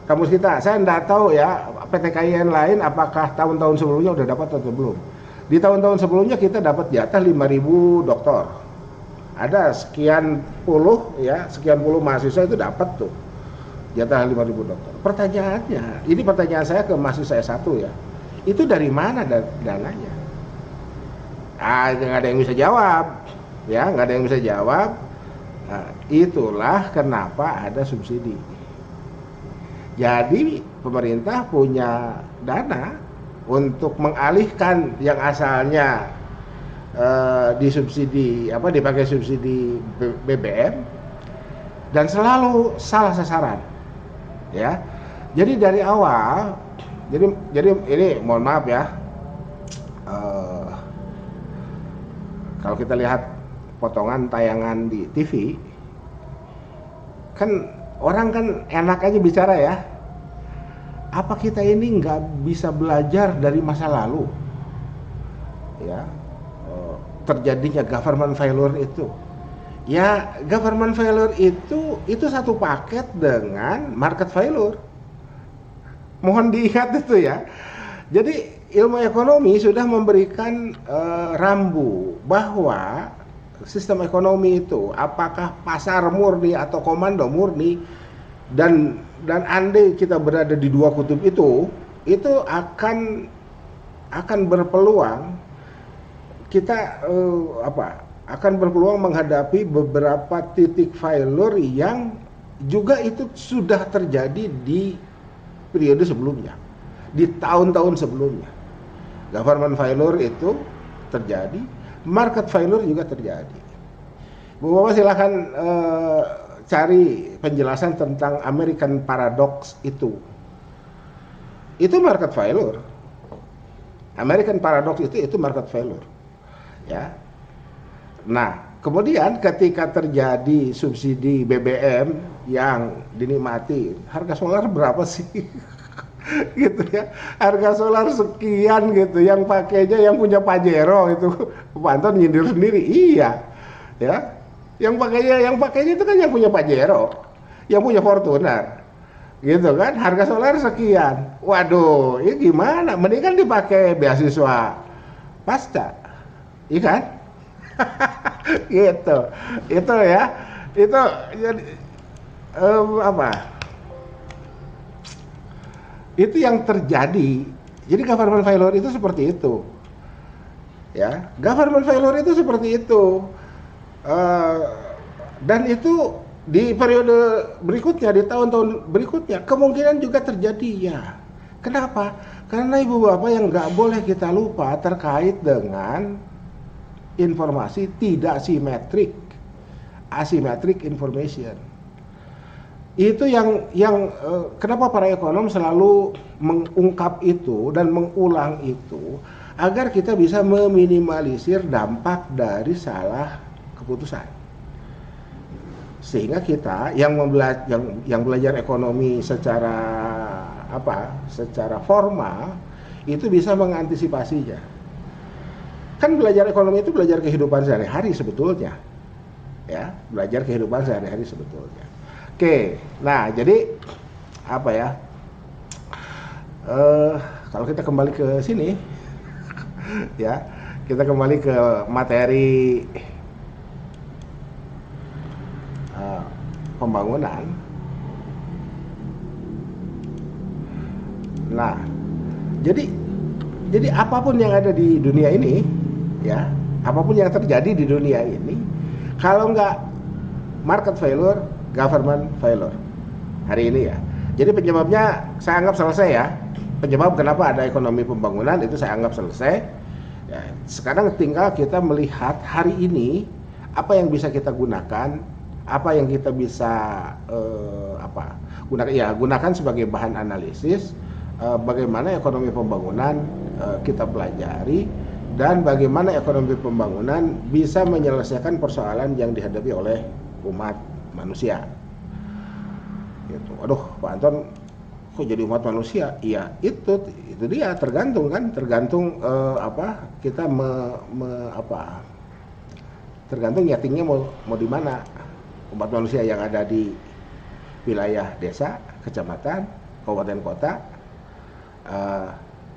kampus kita. Saya enggak tahu ya PTKIN lain apakah tahun-tahun sebelumnya udah dapat atau belum. Di tahun-tahun sebelumnya kita dapat jatah 5.000 doktor. Ada sekian puluh mahasiswa itu dapat tuh jatah 5.000 dokter. Pertanyaannya, ini pertanyaan saya ke mahasiswa S1 ya. Itu dari mana dananya? Nggak ada yang bisa jawab. Ya, nggak ada yang bisa jawab. Nah, itulah kenapa ada subsidi. Jadi pemerintah punya dana untuk mengalihkan yang asalnya dipakai subsidi BBM dan selalu salah sasaran. Ya. Jadi dari awal, jadi ini mohon maaf ya. Kalau kita lihat potongan tayangan di TV, kan orang kan enak aja bicara ya. Apa kita ini nggak bisa belajar dari masa lalu? Ya, terjadinya government failure itu. Ya, government failure itu satu paket dengan market failure. Mohon diingat itu ya. Jadi ilmu ekonomi sudah memberikan rambu bahwa sistem ekonomi itu apakah pasar murni atau komando murni, dan andai kita berada di dua kutub itu akan berpeluang kita akan berpeluang menghadapi beberapa titik failure yang juga itu sudah terjadi di periode sebelumnya, di tahun-tahun sebelumnya. Government failure itu terjadi, market failure juga terjadi. Bu Bapak silakan cari penjelasan tentang American Paradox itu. Itu market failure. American Paradox itu market failure. Ya. Nah, kemudian ketika terjadi subsidi BBM yang dinikmati, harga solar berapa sih? Gitu ya, harga solar sekian gitu, yang pakainya yang punya Pajero itu, Pak Anton nyindir sendiri, iya, ya, yang pakainya itu kan yang punya Pajero, yang punya Fortuner, gitu kan, harga solar sekian, waduh, ini gimana? Mendingan dipakai beasiswa pasca, iya kan? Gitu, itu ya, itu jadi itu yang terjadi. Jadi government failure itu seperti itu, ya, government failure itu seperti itu, dan itu di periode berikutnya, di tahun-tahun berikutnya kemungkinan juga terjadi ya. Kenapa? Karena ibu bapak yang nggak boleh kita lupa terkait dengan informasi tidak simetrik, asymmetric information. Itu yang kenapa para ekonom selalu mengungkap itu dan mengulang itu agar kita bisa meminimalisir dampak dari salah keputusan. Sehingga kita yang belajar ekonomi secara secara formal itu bisa mengantisipasinya. Kan belajar ekonomi itu belajar kehidupan sehari-hari sebetulnya. Ya, belajar kehidupan sehari-hari sebetulnya. Oke, nah jadi apa ya? Kalau kita kembali ke sini, ya, kita kembali ke materi pembangunan. Nah, jadi apapun yang ada di dunia ini, ya, apapun yang terjadi di dunia ini, kalau nggak market failure, government failure hari ini ya. Jadi penyebabnya saya anggap selesai ya. Penyebab kenapa ada ekonomi pembangunan itu saya anggap selesai. Ya, sekarang tinggal kita melihat hari ini apa yang bisa kita gunakan, apa yang kita bisa gunakan sebagai bahan analisis, bagaimana ekonomi pembangunan kita pelajari dan bagaimana ekonomi pembangunan bisa menyelesaikan persoalan yang dihadapi oleh umat manusia. Gitu. Aduh, Pak Anton kok jadi umat manusia? Iya, itu dia tergantung kita tergantung nyetingnya mau di mana. Umat manusia yang ada di wilayah desa, kecamatan, kabupaten kota,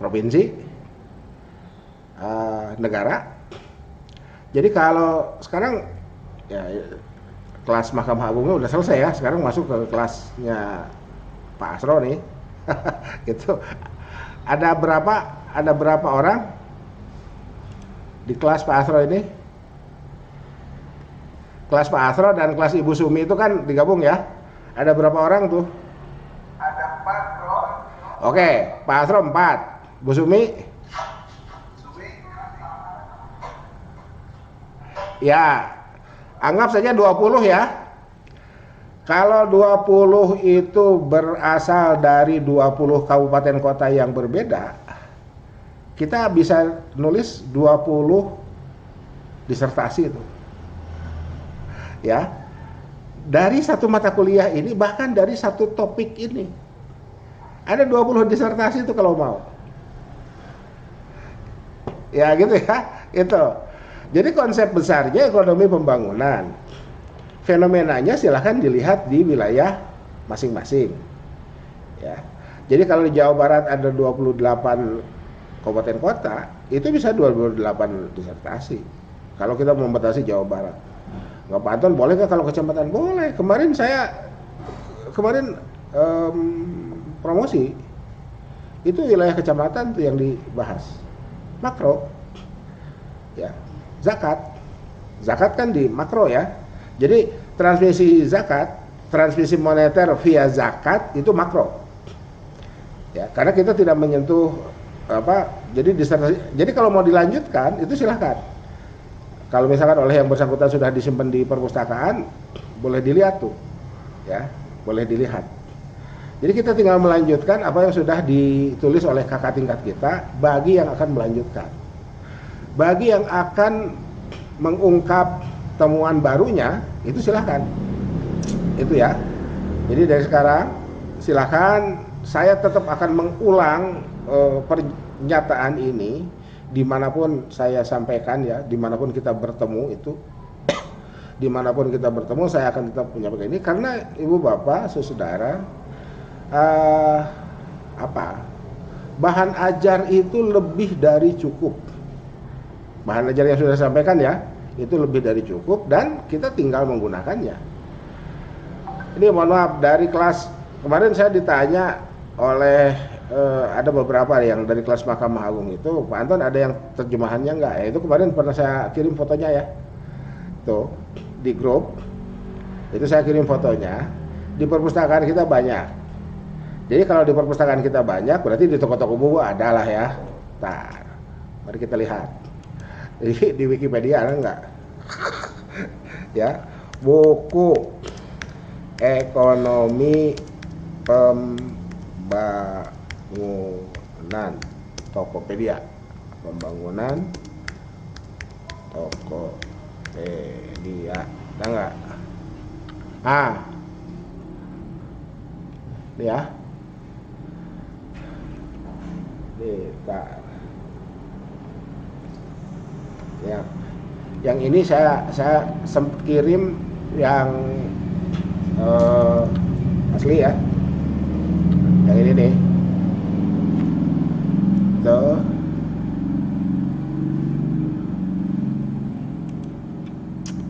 provinsi, negara. Jadi kalau sekarang ya kelas Mahkamah Agungnya udah selesai ya, sekarang masuk ke kelasnya Pak Asro nih. Gitu. Ada berapa orang di kelas Pak Asro ini? Kelas Pak Asro dan kelas Ibu Sumi itu kan digabung ya. Ada berapa orang tuh?
Ada 4, Bro.
Oke, Pak Asro 4. Bu Sumi? Ya, anggap saja 20 ya. Kalau 20 itu berasal dari 20 kabupaten kota yang berbeda, kita bisa nulis 20 disertasi itu. Ya. Dari satu mata kuliah ini, bahkan dari satu topik ini. Ada 20 disertasi itu kalau mau. Ya gitu ya, itu. Jadi konsep besarnya ekonomi pembangunan. Fenomenanya silahkan dilihat di wilayah masing-masing. Ya. Jadi kalau di Jawa Barat ada 28 kabupaten kota, itu bisa 28 disertasi. Kalau kita membatasi Jawa Barat. Nggak, Pak Anton, boleh nggak kalau kecamatan? Boleh. Kemarin promosi, itu wilayah kecamatan tuh yang dibahas. Makro. Ya. Zakat kan di makro ya. Jadi transmisi zakat, transmisi moneter via zakat itu makro. Ya, karena kita tidak menyentuh jadi kalau mau dilanjutkan itu silahkan. Kalau misalkan oleh yang bersangkutan sudah disimpan di perpustakaan, boleh dilihat tuh. Ya, boleh dilihat. Jadi kita tinggal melanjutkan apa yang sudah ditulis oleh kakak tingkat kita bagi yang akan melanjutkan. Bagi yang akan mengungkap temuan barunya, itu silahkan. Itu ya. Jadi dari sekarang silahkan, saya tetap akan mengulang pernyataan ini dimanapun saya sampaikan ya, dimanapun kita bertemu itu, dimanapun kita bertemu saya akan tetap menyampaikan ini karena ibu bapak, saudara, bahan ajar itu lebih dari cukup. Bahan ajar yang sudah saya sampaikan ya, itu lebih dari cukup dan kita tinggal menggunakannya. Ini mohon maaf, dari kelas kemarin saya ditanya oleh ada beberapa yang dari kelas Mahkamah Agung itu, Pak Anton ada yang terjemahannya nggak? Ya, itu kemarin pernah saya kirim fotonya ya, tuh di grup itu saya kirim fotonya. Di perpustakaan kita banyak, Jadi kalau di perpustakaan kita banyak, berarti di toko-toko buku ada lah ya. Nah, mari kita lihat. Jadi di Wikipedia ada nggak? Ya, buku ekonomi pembangunan Tokopedia, pembangunan Tokopedia, ada nggak? Ini ya, kita ya, yang ini saya kirim yang asli ya, yang ini nih tuh.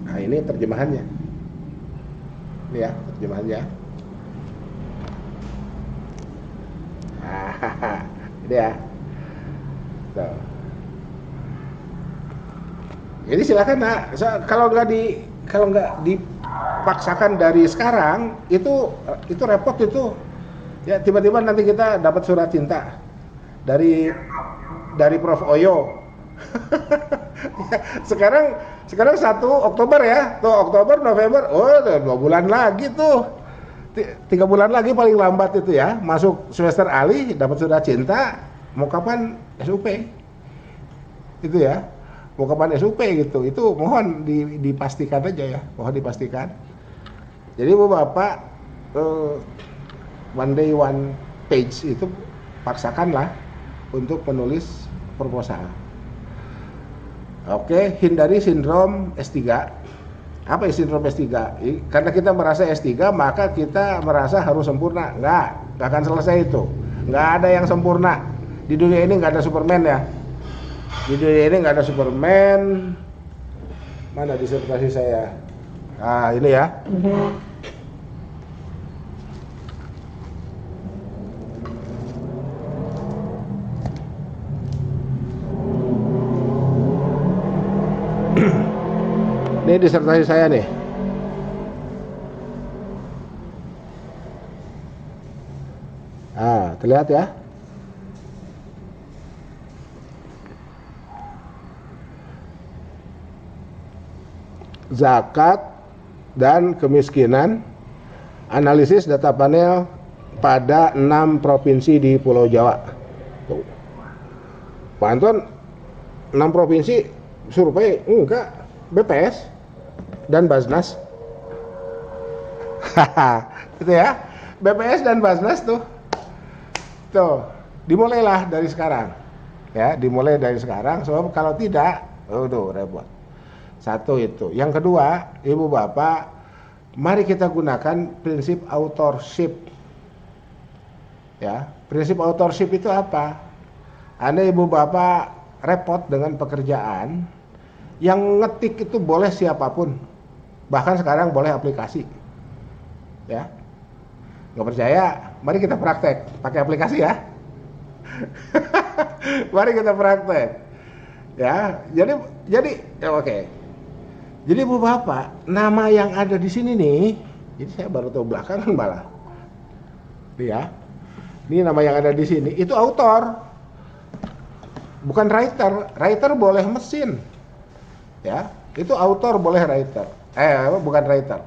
Nah ini terjemahannya, ini ya terjemahannya. Ini ya tuh. Jadi silakan nak, kalau nggak dipaksakan dari sekarang itu repot itu ya, tiba-tiba nanti kita dapat surat cinta dari Prof Oyo. sekarang 1 Oktober ya, tuh Oktober, November, 2 bulan lagi tuh, 3 bulan lagi paling lambat itu ya, masuk semester alih, dapat surat cinta. Mau kapan SUP itu ya, mau kapan SUP gitu, itu mohon dipastikan aja ya, mohon dipastikan. Jadi Bu Bapak, one day one page itu paksakanlah untuk menulis proposal. Oke, hindari sindrom S3. Apa ya sindrom S3? Karena kita merasa S3 maka kita merasa harus sempurna. Nggak akan selesai itu. Nggak ada yang sempurna. Di dunia ini nggak ada Superman ya. Di dunia ini nggak ada Superman. Mana disertasi saya? Nah ini ya. Ini disertasi saya nih. Terlihat ya. Zakat dan kemiskinan, analisis data panel pada 6 provinsi di Pulau Jawa. Tuh. Pak Anton, 6 provinsi survei enggak, BPS dan Basnas. Itu ya, BPS dan Basnas tuh. Tuh, dimulailah dari sekarang. Ya, dimulai dari sekarang, sebab kalau tidak, tuh repot. Satu itu. Yang kedua, Ibu Bapak, mari kita gunakan prinsip authorship. Ya, prinsip authorship itu apa? Anda Ibu Bapak repot dengan pekerjaan, yang ngetik itu boleh siapapun. Bahkan sekarang boleh aplikasi. Ya. Nggak percaya? Mari kita praktek pakai aplikasi ya. Mari kita praktek. Ya, jadi ya oke. Jadi Bu Bapak, nama yang ada di sini nih, jadi saya baru tahu belakangan malah. Ya. Ini nama yang ada di sini itu author. Bukan writer. Writer boleh mesin. Ya, itu author boleh writer. Bukan writer.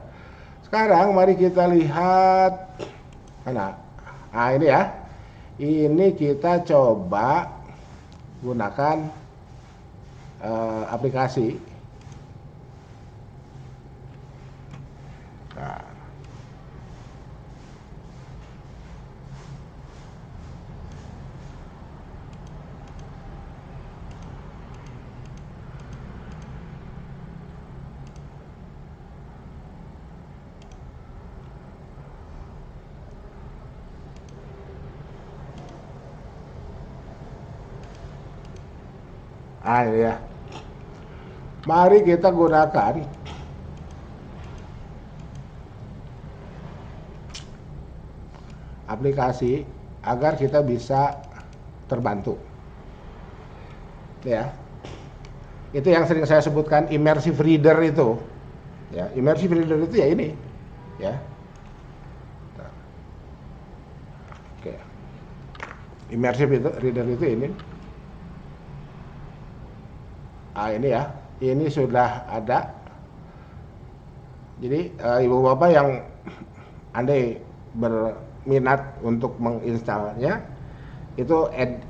Sekarang mari kita lihat mana? Ini ya. Ini kita coba gunakan aplikasi. Nah. Ini ya. Mari kita gunakan aplikasi agar kita bisa terbantu. Ya. Itu yang sering saya sebutkan immersive reader itu. Ya, immersive reader itu ya ini. Ya. Oke. Immersive itu reader itu ini. Ini ya, ini sudah ada. Jadi ibu bapak yang andai berminat untuk menginstalnya itu add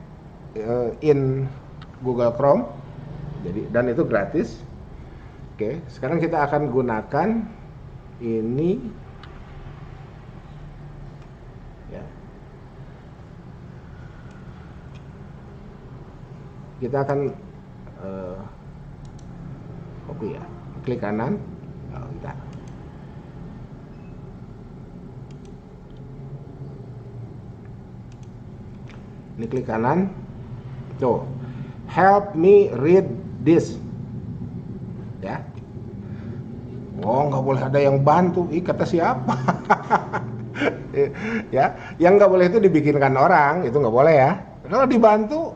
in Google Chrome. Jadi dan itu gratis. Oke, sekarang kita akan gunakan ini ya. Kita akan copy ya, klik kanan. Bentar. Ini klik kanan. Tuh, help me read this. Ya. Oh, nggak boleh ada yang bantu. Kata siapa? Ya, yang nggak boleh itu dibikinkan orang, itu nggak boleh ya. Kalau dibantu,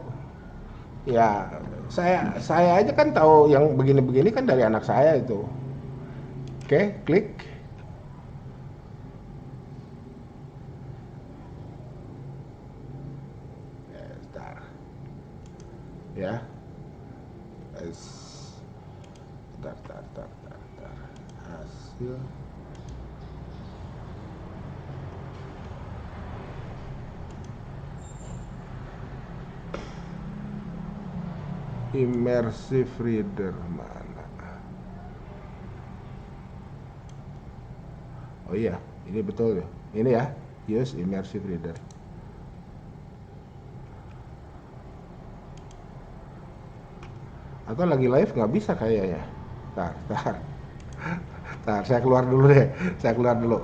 ya saya aja kan tahu yang begini-begini kan dari anak saya itu. Oke, klik. Bentar. Ya. Bentar. Hasil. Immersive reader mana? Oh iya, ini betul ya. Ini ya, use immersive reader. Atau lagi live nggak bisa kayaknya. Tar, saya keluar dulu deh. Saya keluar dulu.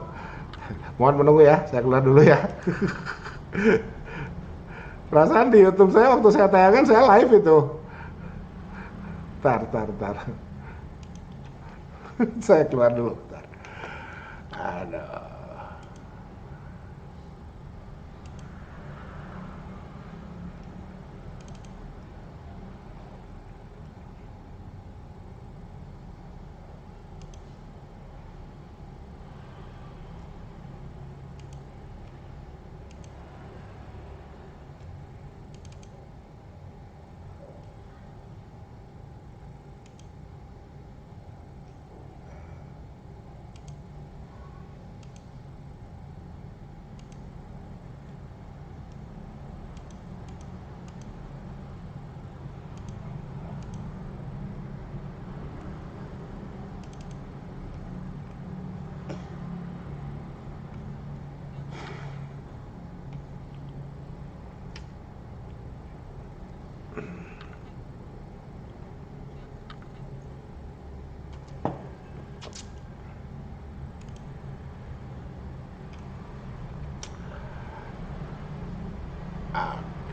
Mohon menunggu ya, saya keluar dulu ya. Perasaan di YouTube saya waktu saya tayangkan saya live itu. Tar. Saya keluar dulu. Tar. Aduh.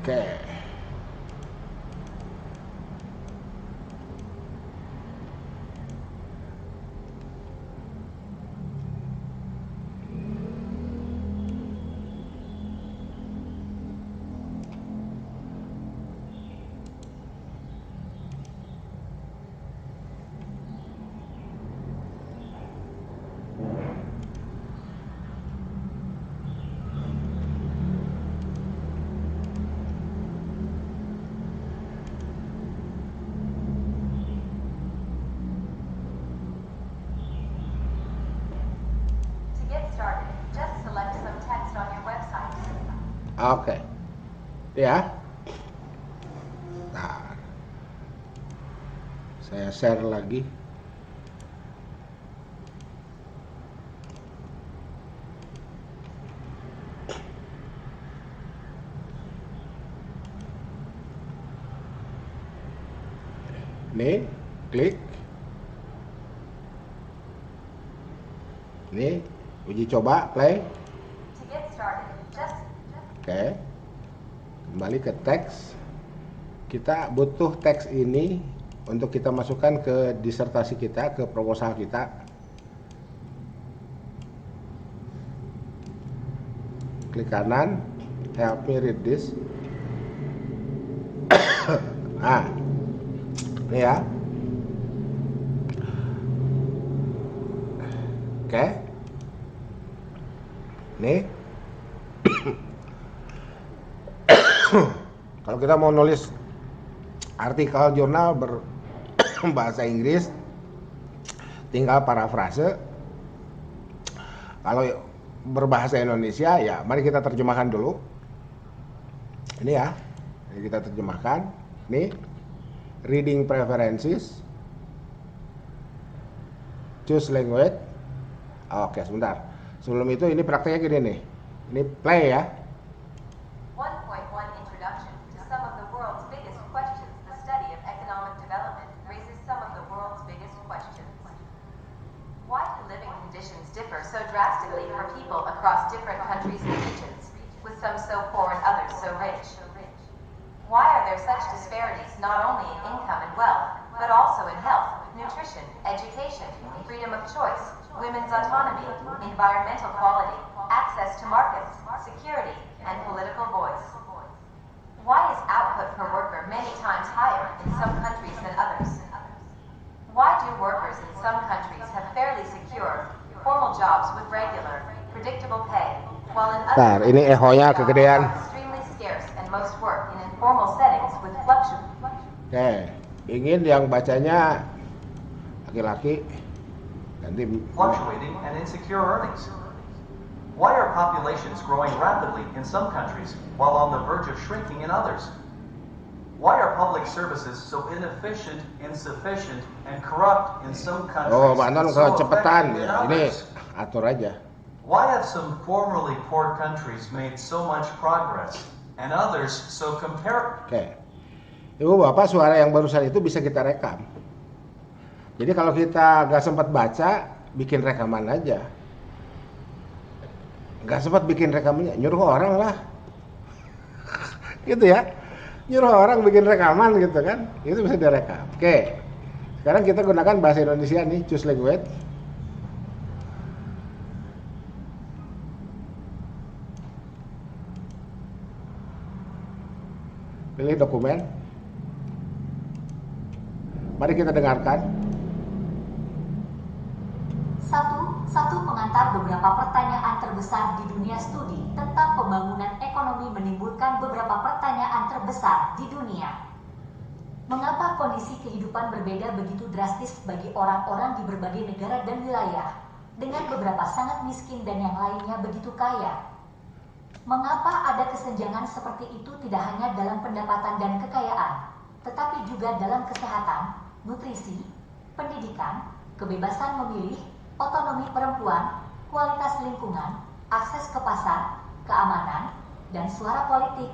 Oke. Oke. Ya. Nah. Saya share lagi. Nih, klik. Nih, uji coba, play. Oke. Kembali ke teks. Kita butuh teks ini untuk kita masukkan ke disertasi kita, ke proposal kita. Klik kanan, help me read this. Nah, ini ya. Oke. Nih. Kalau kita mau nulis artikel jurnal berbahasa Inggris, tinggal parafrase. Kalau berbahasa Indonesia, ya mari kita terjemahkan dulu. Ini ya, ini kita terjemahkan. Nih, reading preferences, choose language. Oke, sebentar. Sebelum itu ini prakteknya gini nih. Ini play ya.
1.1 Introduction to some of the world's biggest questions. The study of economic development raises some of the world's biggest questions. Why do living conditions differ so drastically for people across different countries and regions, with some so poor and others so rich? Why are there such disparities not only in income and wealth, but also in health, nutrition, education, freedom of choice, women's autonomy, environmental quality, access to markets, security, and political voice? Why is output per worker many times higher in some countries than others? Why do workers in some countries have fairly secure, formal jobs with regular, predictable pay, while in
Bentar,
other
ini
countries
ehonya
jobs
kegedean.
are extremely scarce and most work in informal settings with fluctuating?
Oke, ingin yang bacanya laki-laki ganti
Fluctuating and insecure earnings. Why are populations growing rapidly in some countries while on the verge of shrinking in others? Why are public services so inefficient, insufficient, and corrupt in some countries
Oh, Banten
and so
kecepetan
effective in
ya. Ini
others?
atur aja.
Why have some formerly poor countries made so much progress and others so comparable?
Oke. Ibu Bapak, suara yang barusan itu bisa kita rekam. Jadi kalau kita nggak sempat baca, bikin rekaman aja. Nggak sempat bikin rekamannya, nyuruh orang lah. Gitu ya. Nyuruh orang bikin rekaman gitu kan. Itu bisa direkam. Oke. Sekarang kita gunakan bahasa Indonesia nih, choose language. Pilih dokumen. Mari kita dengarkan.
Satu pengantar beberapa pertanyaan terbesar di dunia studi tentang pembangunan ekonomi menimbulkan beberapa pertanyaan terbesar di dunia. Mengapa kondisi kehidupan berbeda begitu drastis bagi orang-orang di berbagai negara dan wilayah, dengan beberapa sangat miskin dan yang lainnya begitu kaya? Mengapa ada kesenjangan seperti itu tidak hanya dalam pendapatan dan kekayaan, tetapi juga dalam kesehatan, nutrisi, pendidikan, kebebasan memilih, otonomi perempuan, kualitas lingkungan, akses ke pasar, keamanan, dan suara politik?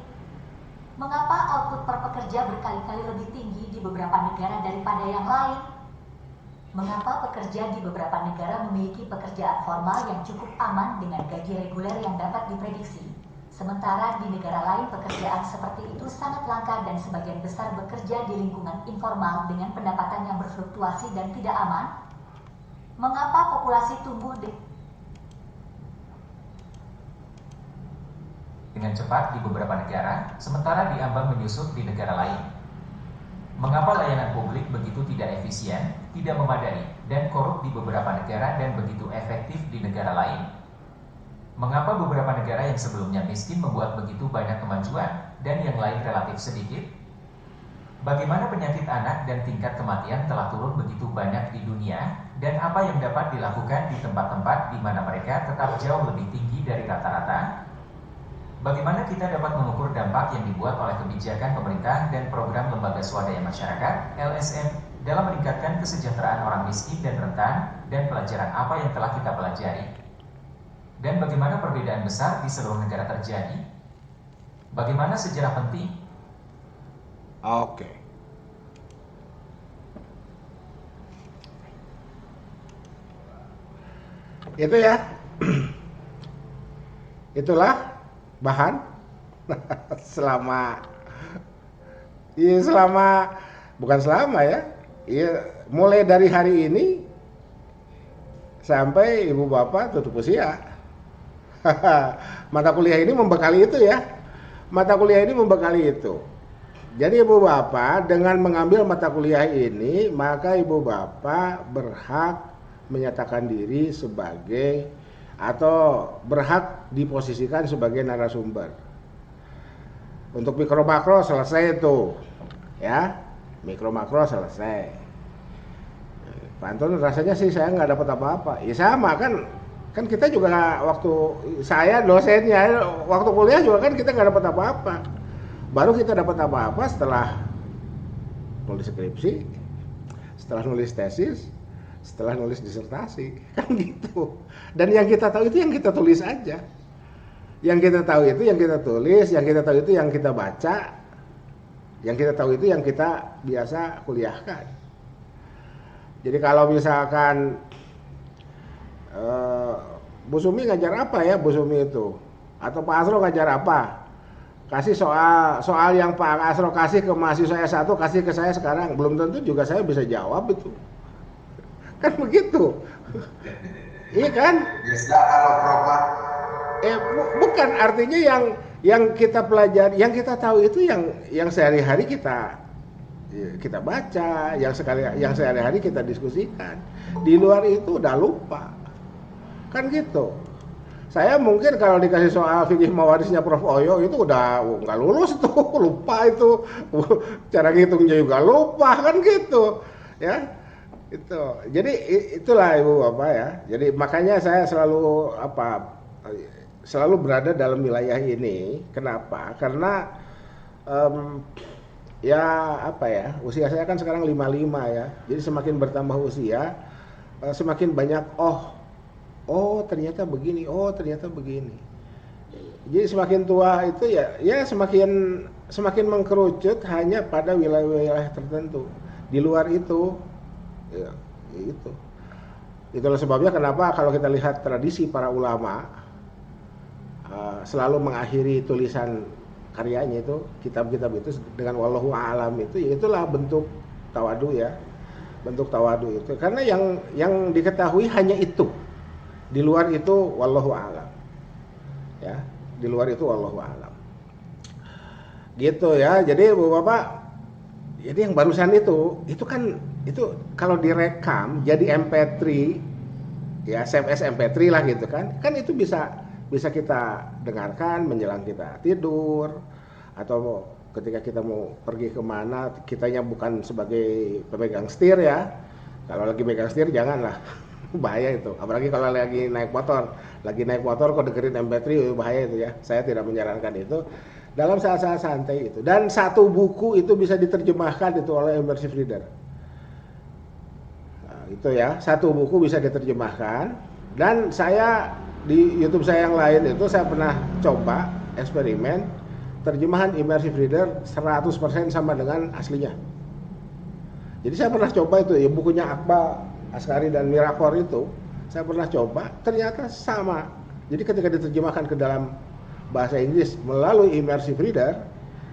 Mengapa output per pekerja berkali-kali lebih tinggi di beberapa negara daripada yang lain? Mengapa pekerja di beberapa negara memiliki pekerjaan formal yang cukup aman dengan gaji reguler yang dapat diprediksi, sementara di negara lain pekerjaan seperti itu sangat langka dan sebagian besar bekerja di lingkungan informal dengan pendapatan yang berfluktuasi dan tidak aman? Mengapa populasi tumbuh
dengan cepat di beberapa negara, sementara diambang menyusut di negara lain? Mengapa layanan publik begitu tidak efisien, tidak memadai, dan korup di beberapa negara dan begitu efektif di negara lain? Mengapa beberapa negara yang sebelumnya miskin membuat begitu banyak kemajuan, dan yang lain relatif sedikit? Bagaimana penyakit anak dan tingkat kematian telah turun begitu banyak di dunia, dan apa yang dapat dilakukan di tempat-tempat di mana mereka tetap jauh lebih tinggi dari rata-rata? Bagaimana kita dapat mengukur dampak yang dibuat oleh kebijakan pemerintah dan program lembaga swadaya masyarakat (LSM) dalam meningkatkan kesejahteraan orang miskin dan rentan, dan pelajaran apa yang telah kita pelajari? Dan bagaimana perbedaan besar di seluruh negara terjadi? Bagaimana sejarah penting?
Oke. Itu ya. Itulah bahan bukan selama ya. Iya, mulai dari hari ini sampai ibu bapak tutup usia. Mata kuliah ini membekali itu ya. Mata kuliah ini membekali itu. Jadi ibu bapak dengan mengambil mata kuliah ini, maka ibu bapak berhak menyatakan diri sebagai atau berhak diposisikan sebagai narasumber. Untuk mikro makro selesai itu, ya. Mikro makro selesai. Pak Anton rasanya sih saya nggak dapat apa-apa. Ya sama kan kita juga waktu saya dosennya waktu kuliah juga kan kita nggak dapat apa-apa. Baru kita dapat apa-apa setelah nulis skripsi, setelah nulis tesis, setelah nulis disertasi, kan gitu. Dan yang kita tahu itu yang kita tulis aja. Yang kita tahu itu yang kita tulis, yang kita tahu itu yang kita baca, yang kita tahu itu yang kita biasa kuliahkan. Jadi kalau misalkan Bu Sumi ngajar apa ya Bu Sumi itu? Atau Pak Asro ngajar apa? Kasih soal yang Pak Asro kasih ke mahasiswa S1 kasih ke saya sekarang, belum tentu juga saya bisa jawab itu. Kan begitu. Iya kan?
Biasa kalau Prof.
Bukan, artinya yang kita pelajari, yang kita tahu itu yang sehari-hari kita baca, yang sehari-hari kita diskusikan. Di luar itu udah lupa. Kan gitu. Saya mungkin kalau dikasih soal fikih mawarisnya Prof. Oyo itu udah nggak lulus tuh, lupa itu. Cara ngitungnya juga lupa, kan gitu. Ya. Itu. Jadi itulah Ibu Bapak ya. Jadi makanya saya selalu berada dalam wilayah ini. Kenapa? Karena usia saya kan sekarang 55 ya. Jadi semakin bertambah usia, semakin banyak ternyata begini, ternyata begini. Jadi semakin tua itu ya semakin mengkerucut hanya pada wilayah-wilayah tertentu. Di luar itu ya itu. Itulah sebabnya kenapa kalau kita lihat tradisi para ulama selalu mengakhiri tulisan karyanya itu, kitab-kitab itu dengan wallahu a'lam itu, ya itulah bentuk tawadu ya. Bentuk tawadu itu. Karena yang diketahui hanya itu. Di luar itu wallahu a'lam. Ya, di luar itu wallahu a'lam. Gitu ya. Jadi Bapak, jadi yang barusan itu kan kalau direkam jadi MP3 ya, SMS MP3 lah gitu kan. Kan itu bisa kita dengarkan menjelang kita tidur, atau ketika kita mau pergi kemana, kitanya bukan sebagai pemegang setir ya. Kalau lagi megang setir janganlah, bahaya itu. Apalagi kalau lagi naik motor kok dengerin MP3, bahaya itu ya. Saya tidak menyarankan itu dalam saat-saat santai itu. Dan satu buku itu bisa diterjemahkan itu oleh immersive reader. Nah, itu ya, satu buku bisa diterjemahkan. Dan saya di YouTube saya yang lain itu saya pernah coba eksperimen terjemahan immersive reader 100% sama dengan aslinya. Jadi saya pernah coba itu ya, bukunya Akbar Askari dan Mirafor itu saya pernah coba, ternyata sama. Jadi ketika diterjemahkan ke dalam bahasa Inggris melalui immersive reader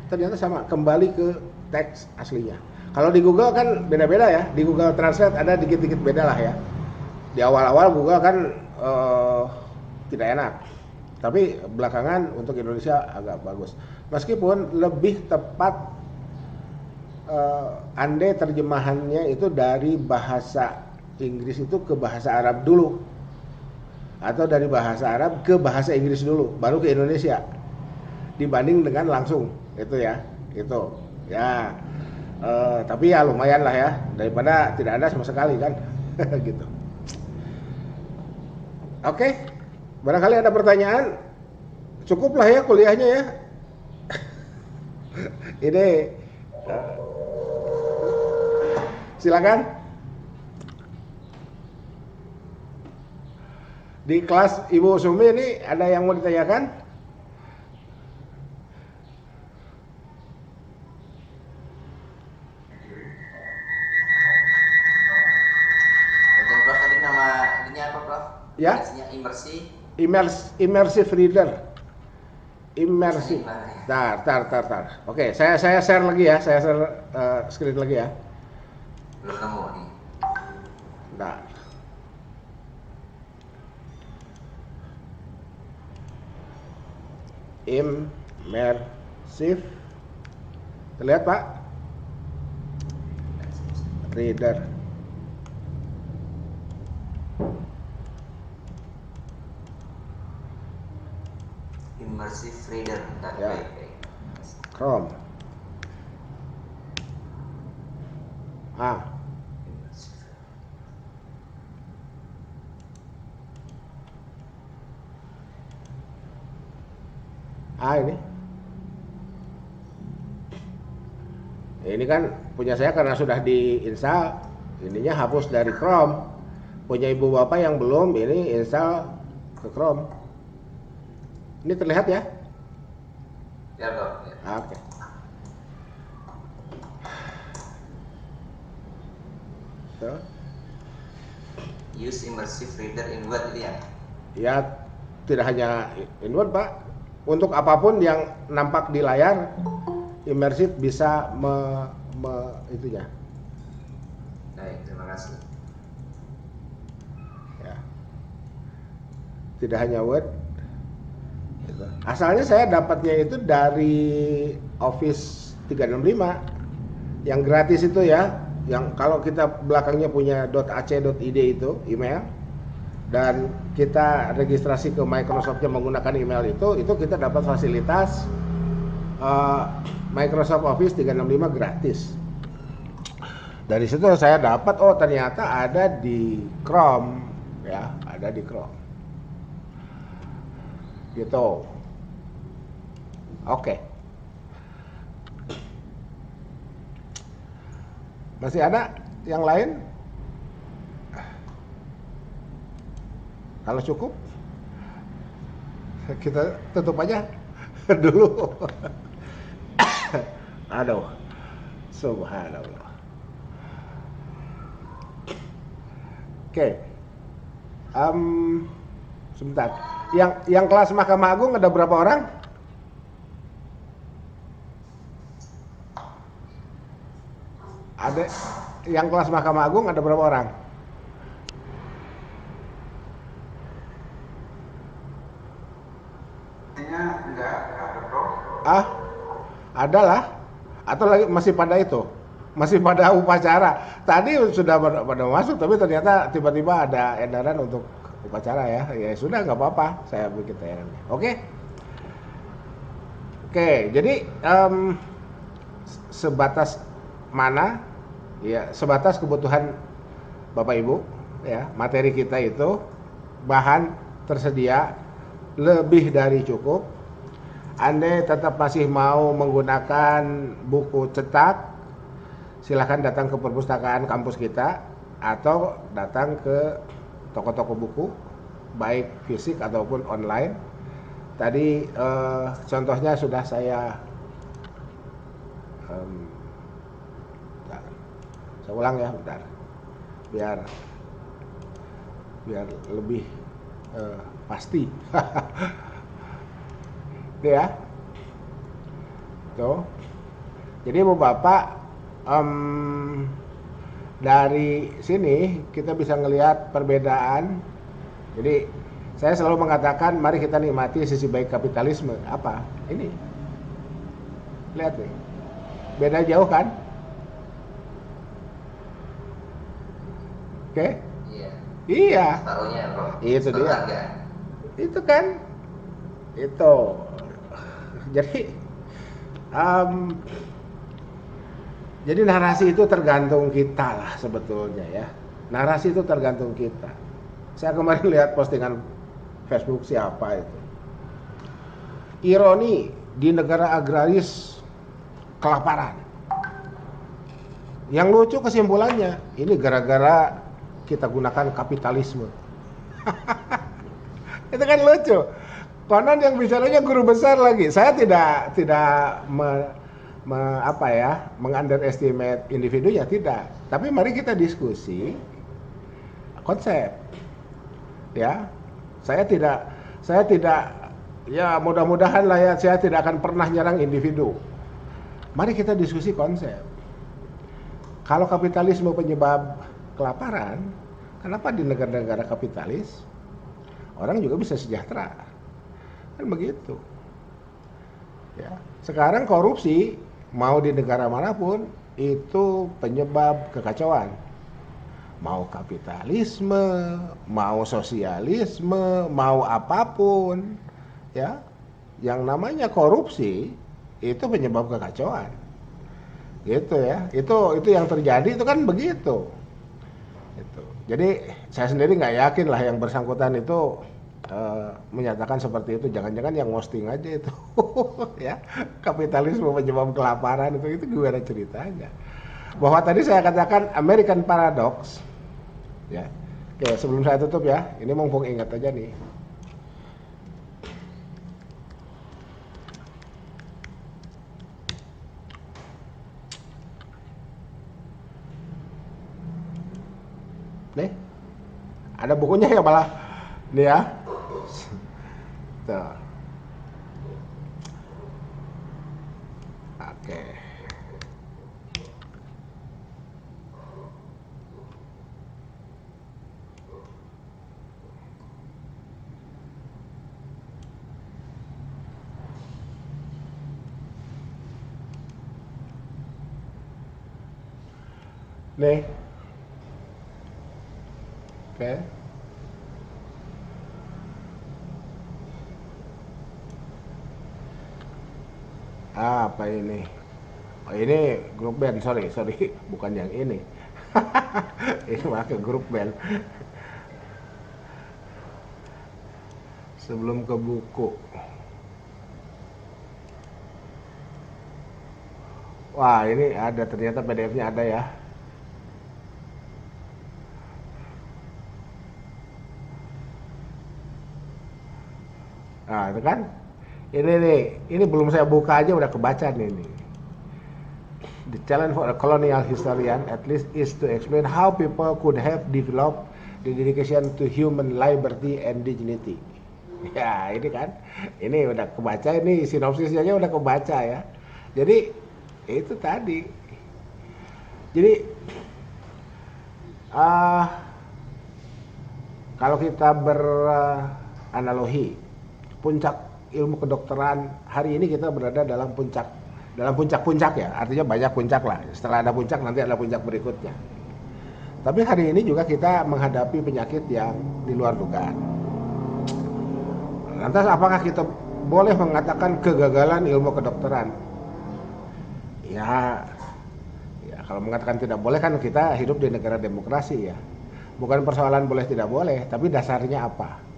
ternyata sama, kembali ke teks aslinya. Kalau di Google kan beda-beda ya, di Google Translate ada dikit-dikit beda lah ya. Di awal-awal Google kan tidak enak, tapi belakangan untuk Indonesia agak bagus. Meskipun lebih tepat andai terjemahannya itu dari bahasa Inggris itu ke bahasa Arab dulu, atau dari bahasa Arab ke bahasa Inggris dulu, baru ke Indonesia, dibanding dengan langsung itu ya, itu ya. Tapi ya lumayan lah ya, daripada tidak ada sama sekali kan. Gitu. Oke, barangkali ada pertanyaan. Cukuplah ya kuliahnya ya. Ini silakan. Di kelas Ibu Sumi ini ada yang mau ditanyakan?
Betul Prof, tadi nama ini apa Prof?
Ya. Immersive reader. Immersive. Tar. Oke, saya share lagi ya, saya share screen lagi ya.
Belum nemu nih.
Nah. Immersive. Terlihat Pak? Reader.
Immersive reader. Bentar,
Ya.
baik.
Chrome. Ini kan punya saya karena sudah diinstal, ininya hapus dari Chrome. Punya ibu bapak yang belum, ini install ke Chrome. Ini terlihat ya?
Ya, Bro. Ya.
Oke. So,
Use immersive reader in Word ini ya.
ya tidak hanya inward Pak, untuk apapun yang nampak di layar, immersif bisa itunya.
Baik, terima kasih.
Ya. Tidak hanya Word. Gitu. Asalnya saya dapatnya itu dari Office 365 yang gratis itu ya, yang kalau kita belakangnya punya .ac.id itu email dan kita registrasi ke Microsoft-nya menggunakan email itu kita dapat fasilitas Microsoft Office 365 gratis. Dari situ saya dapat, oh ternyata ada di Chrome ya, ada di Chrome. Gitu. Oke. Masih ada yang lain? Kalau cukup, kita tutup aja dulu. Aduh, subhanallah. Oke. Sebentar. Yang kelas Mahkamah Agung ada berapa orang? Ada yang kelas Mahkamah Agung ada berapa orang?
Enggak ada, Bro.
Ada lah. Atau lagi masih pada itu? Masih pada upacara. Tadi sudah pada masuk, tapi ternyata tiba-tiba ada edaran untuk upacara ya. Ya sudah, nggak apa-apa. Saya bikin tayangannya. Oke. Jadi sebatas mana? Ya, sebatas kebutuhan Bapak Ibu. Ya, materi kita itu bahan tersedia lebih dari cukup. Anda tetap masih mau menggunakan buku cetak, silakan datang ke perpustakaan kampus kita atau datang ke toko-toko buku, baik fisik ataupun online. Tadi contohnya sudah saya ulang ya, bentar, biar lebih pasti. Itu ya. Tuh. Jadi Ibu Bapak, dari sini kita bisa ngelihat perbedaan. Jadi saya selalu mengatakan mari kita nikmati sisi baik kapitalisme. Apa? Ini. Lihat nih. Beda jauh kan? Oke? Iya.
Separuhnya, Bro.
Itu
Separuh
dia.
harga.
Itu kan? Itu. Jadi narasi itu tergantung kita lah sebetulnya ya. Narasi itu tergantung kita. Saya kemarin lihat postingan Facebook siapa itu. Ironi di negara agraris kelaparan. Yang lucu kesimpulannya, ini gara-gara kita gunakan kapitalisme. Itu kan lucu. Konon yang bicaranya guru besar lagi. Saya tidak mengunderestimate individunya, tidak. Tapi mari kita diskusi konsep. Ya. Saya tidak ya mudah-mudahan lah ya, saya tidak akan pernah nyerang individu. Mari kita diskusi konsep. Kalau kapitalisme penyebab kelaparan, kenapa di negara-negara kapitalis orang juga bisa sejahtera? Kan begitu. Ya. Sekarang korupsi mau di negara manapun itu penyebab kekacauan. Mau kapitalisme, mau sosialisme, mau apapun, ya. Yang namanya korupsi itu penyebab kekacauan. Gitu ya. Itu yang terjadi itu kan begitu. Gitu. Jadi saya sendiri nggak yakin lah yang bersangkutan itu menyatakan seperti itu. Jangan-jangan yang posting aja itu. Ya, kapitalisme penyebab kelaparan itu gimana ceritanya? Bahwa tadi saya katakan American Paradox, ya. Oke, sebelum saya tutup ya, ini mumpung ingat aja nih. Nih, ada bukunya ya malah, nih ya. Tuh. Oke. Nih. Oke. Apa ini? Oh, ini grup band, sorry, bukan yang ini. Ini malah ke grup band. Sebelum ke buku. Wah, ini ada, ternyata PDF-nya ada ya. Nah, itu kan. Ini belum saya buka aja udah kebaca nih. The challenge for a colonial historian at least is to explain how people could have developed the dedication to human liberty and dignity. Ya, ini kan. Ini udah kebaca, ini sinopsisnya aja udah kebaca ya. Jadi itu tadi. Jadi kalau kita beranalogi puncak ilmu kedokteran hari ini, kita berada dalam puncak-puncak ya, artinya banyak puncak lah. Setelah ada puncak nanti ada puncak berikutnya. Tapi hari ini juga kita menghadapi penyakit yang di luar dugaan. Lantas apakah kita boleh mengatakan kegagalan ilmu kedokteran? Ya kalau mengatakan tidak boleh kan kita hidup di negara demokrasi ya. Bukan persoalan boleh tidak boleh, tapi dasarnya apa?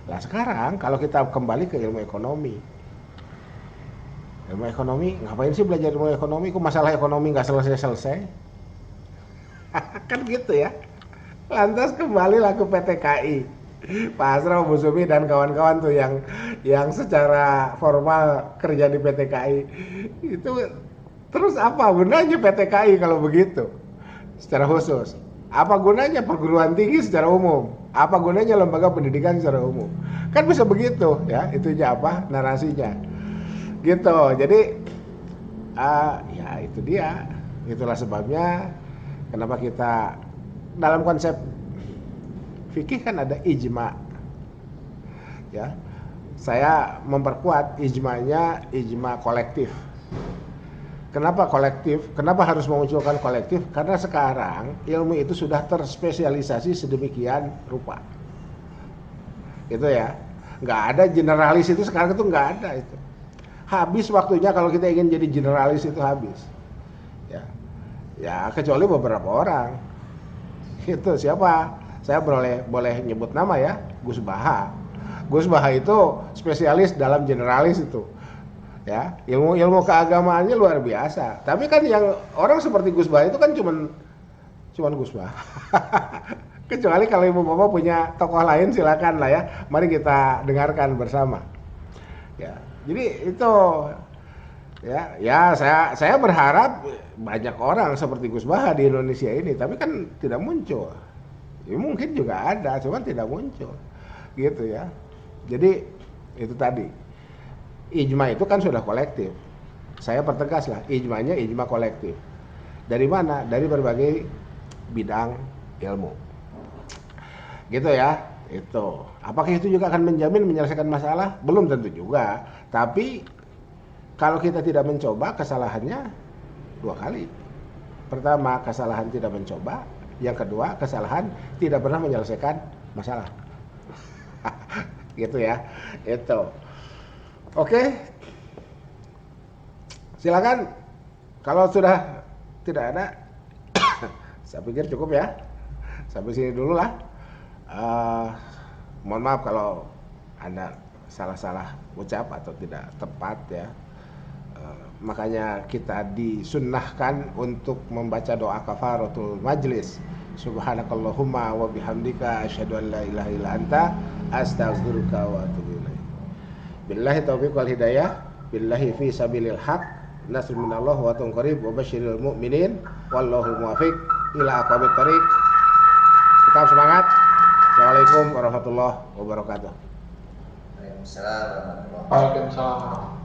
Nah sekarang kalau kita kembali ke ilmu ekonomi, ngapain sih belajar ilmu ekonomi? Kok masalah ekonomi nggak selesai-selesai? Kan gitu ya. Lantas kembalilah ke PT KI, Pak Asraf, Bu Sumi dan kawan-kawan tuh yang secara formal kerja di PT KI itu. Terus apa gunanya PT KI kalau begitu? Secara khusus, apa gunanya perguruan tinggi secara umum? Apa gunanya lembaga pendidikan secara umum? Kan bisa begitu ya, itunya apa, narasinya gitu. Jadi ya itu dia, itulah sebabnya kenapa kita dalam konsep fikih kan ada ijma ya. Saya memperkuat ijmanya, ijma kolektif. Kenapa kolektif? Kenapa harus memunculkan kolektif? Karena sekarang ilmu itu sudah terspesialisasi sedemikian rupa. Itu ya. Nggak ada generalis itu sekarang itu nggak ada itu. Habis waktunya kalau kita ingin jadi generalis itu habis. Ya kecuali beberapa orang. Itu siapa? Saya boleh nyebut nama ya, Gus Baha. Gus Baha itu spesialis dalam generalis itu. Ya, ilmu keagamaannya luar biasa. Tapi kan yang orang seperti Gus Baha itu kan cuman Gus Baha. Kecuali kalau Ibu Bapak punya tokoh lain silakan lah ya. Mari kita dengarkan bersama. Ya, jadi itu ya saya berharap banyak orang seperti Gus Baha di Indonesia ini, tapi kan tidak muncul. Ya, mungkin juga ada, cuman tidak muncul. Gitu ya. Jadi itu tadi. Ijma itu kan sudah kolektif. Saya pertegas lah, ijmanya ijma kolektif. Dari mana? Dari berbagai bidang ilmu. Gitu ya. Itu. Apakah itu juga akan menjamin menyelesaikan masalah? Belum tentu juga. Tapi kalau kita tidak mencoba, kesalahannya dua kali. Pertama, kesalahan tidak mencoba. Yang kedua, kesalahan tidak pernah menyelesaikan masalah. Gitu ya. Itu. Oke. Silakan. Kalau sudah tidak ada, saya pikir cukup ya. Sampai sini dulu lah. Mohon maaf kalau Anda salah-salah ucap atau tidak tepat ya. Makanya kita disunnahkan untuk membaca doa kafaratul majlis. Subhanakallahumma wa bihamdika asyhadu an la ilaha illa anta astaghfiruka wa atubu ilaik. Billahi taufiq wal hidayah, billahi fi sabilil haq, nasrun minallah wa tun qarib wa basyiril mu'minin wallahu muwaffiq ila aqwamit thariq. Tetap semangat. Assalamualaikum warahmatullahi wabarakatuh.
Waalaikumsalam warahmatullahi wabarakatuh.
Waalaikumsalam.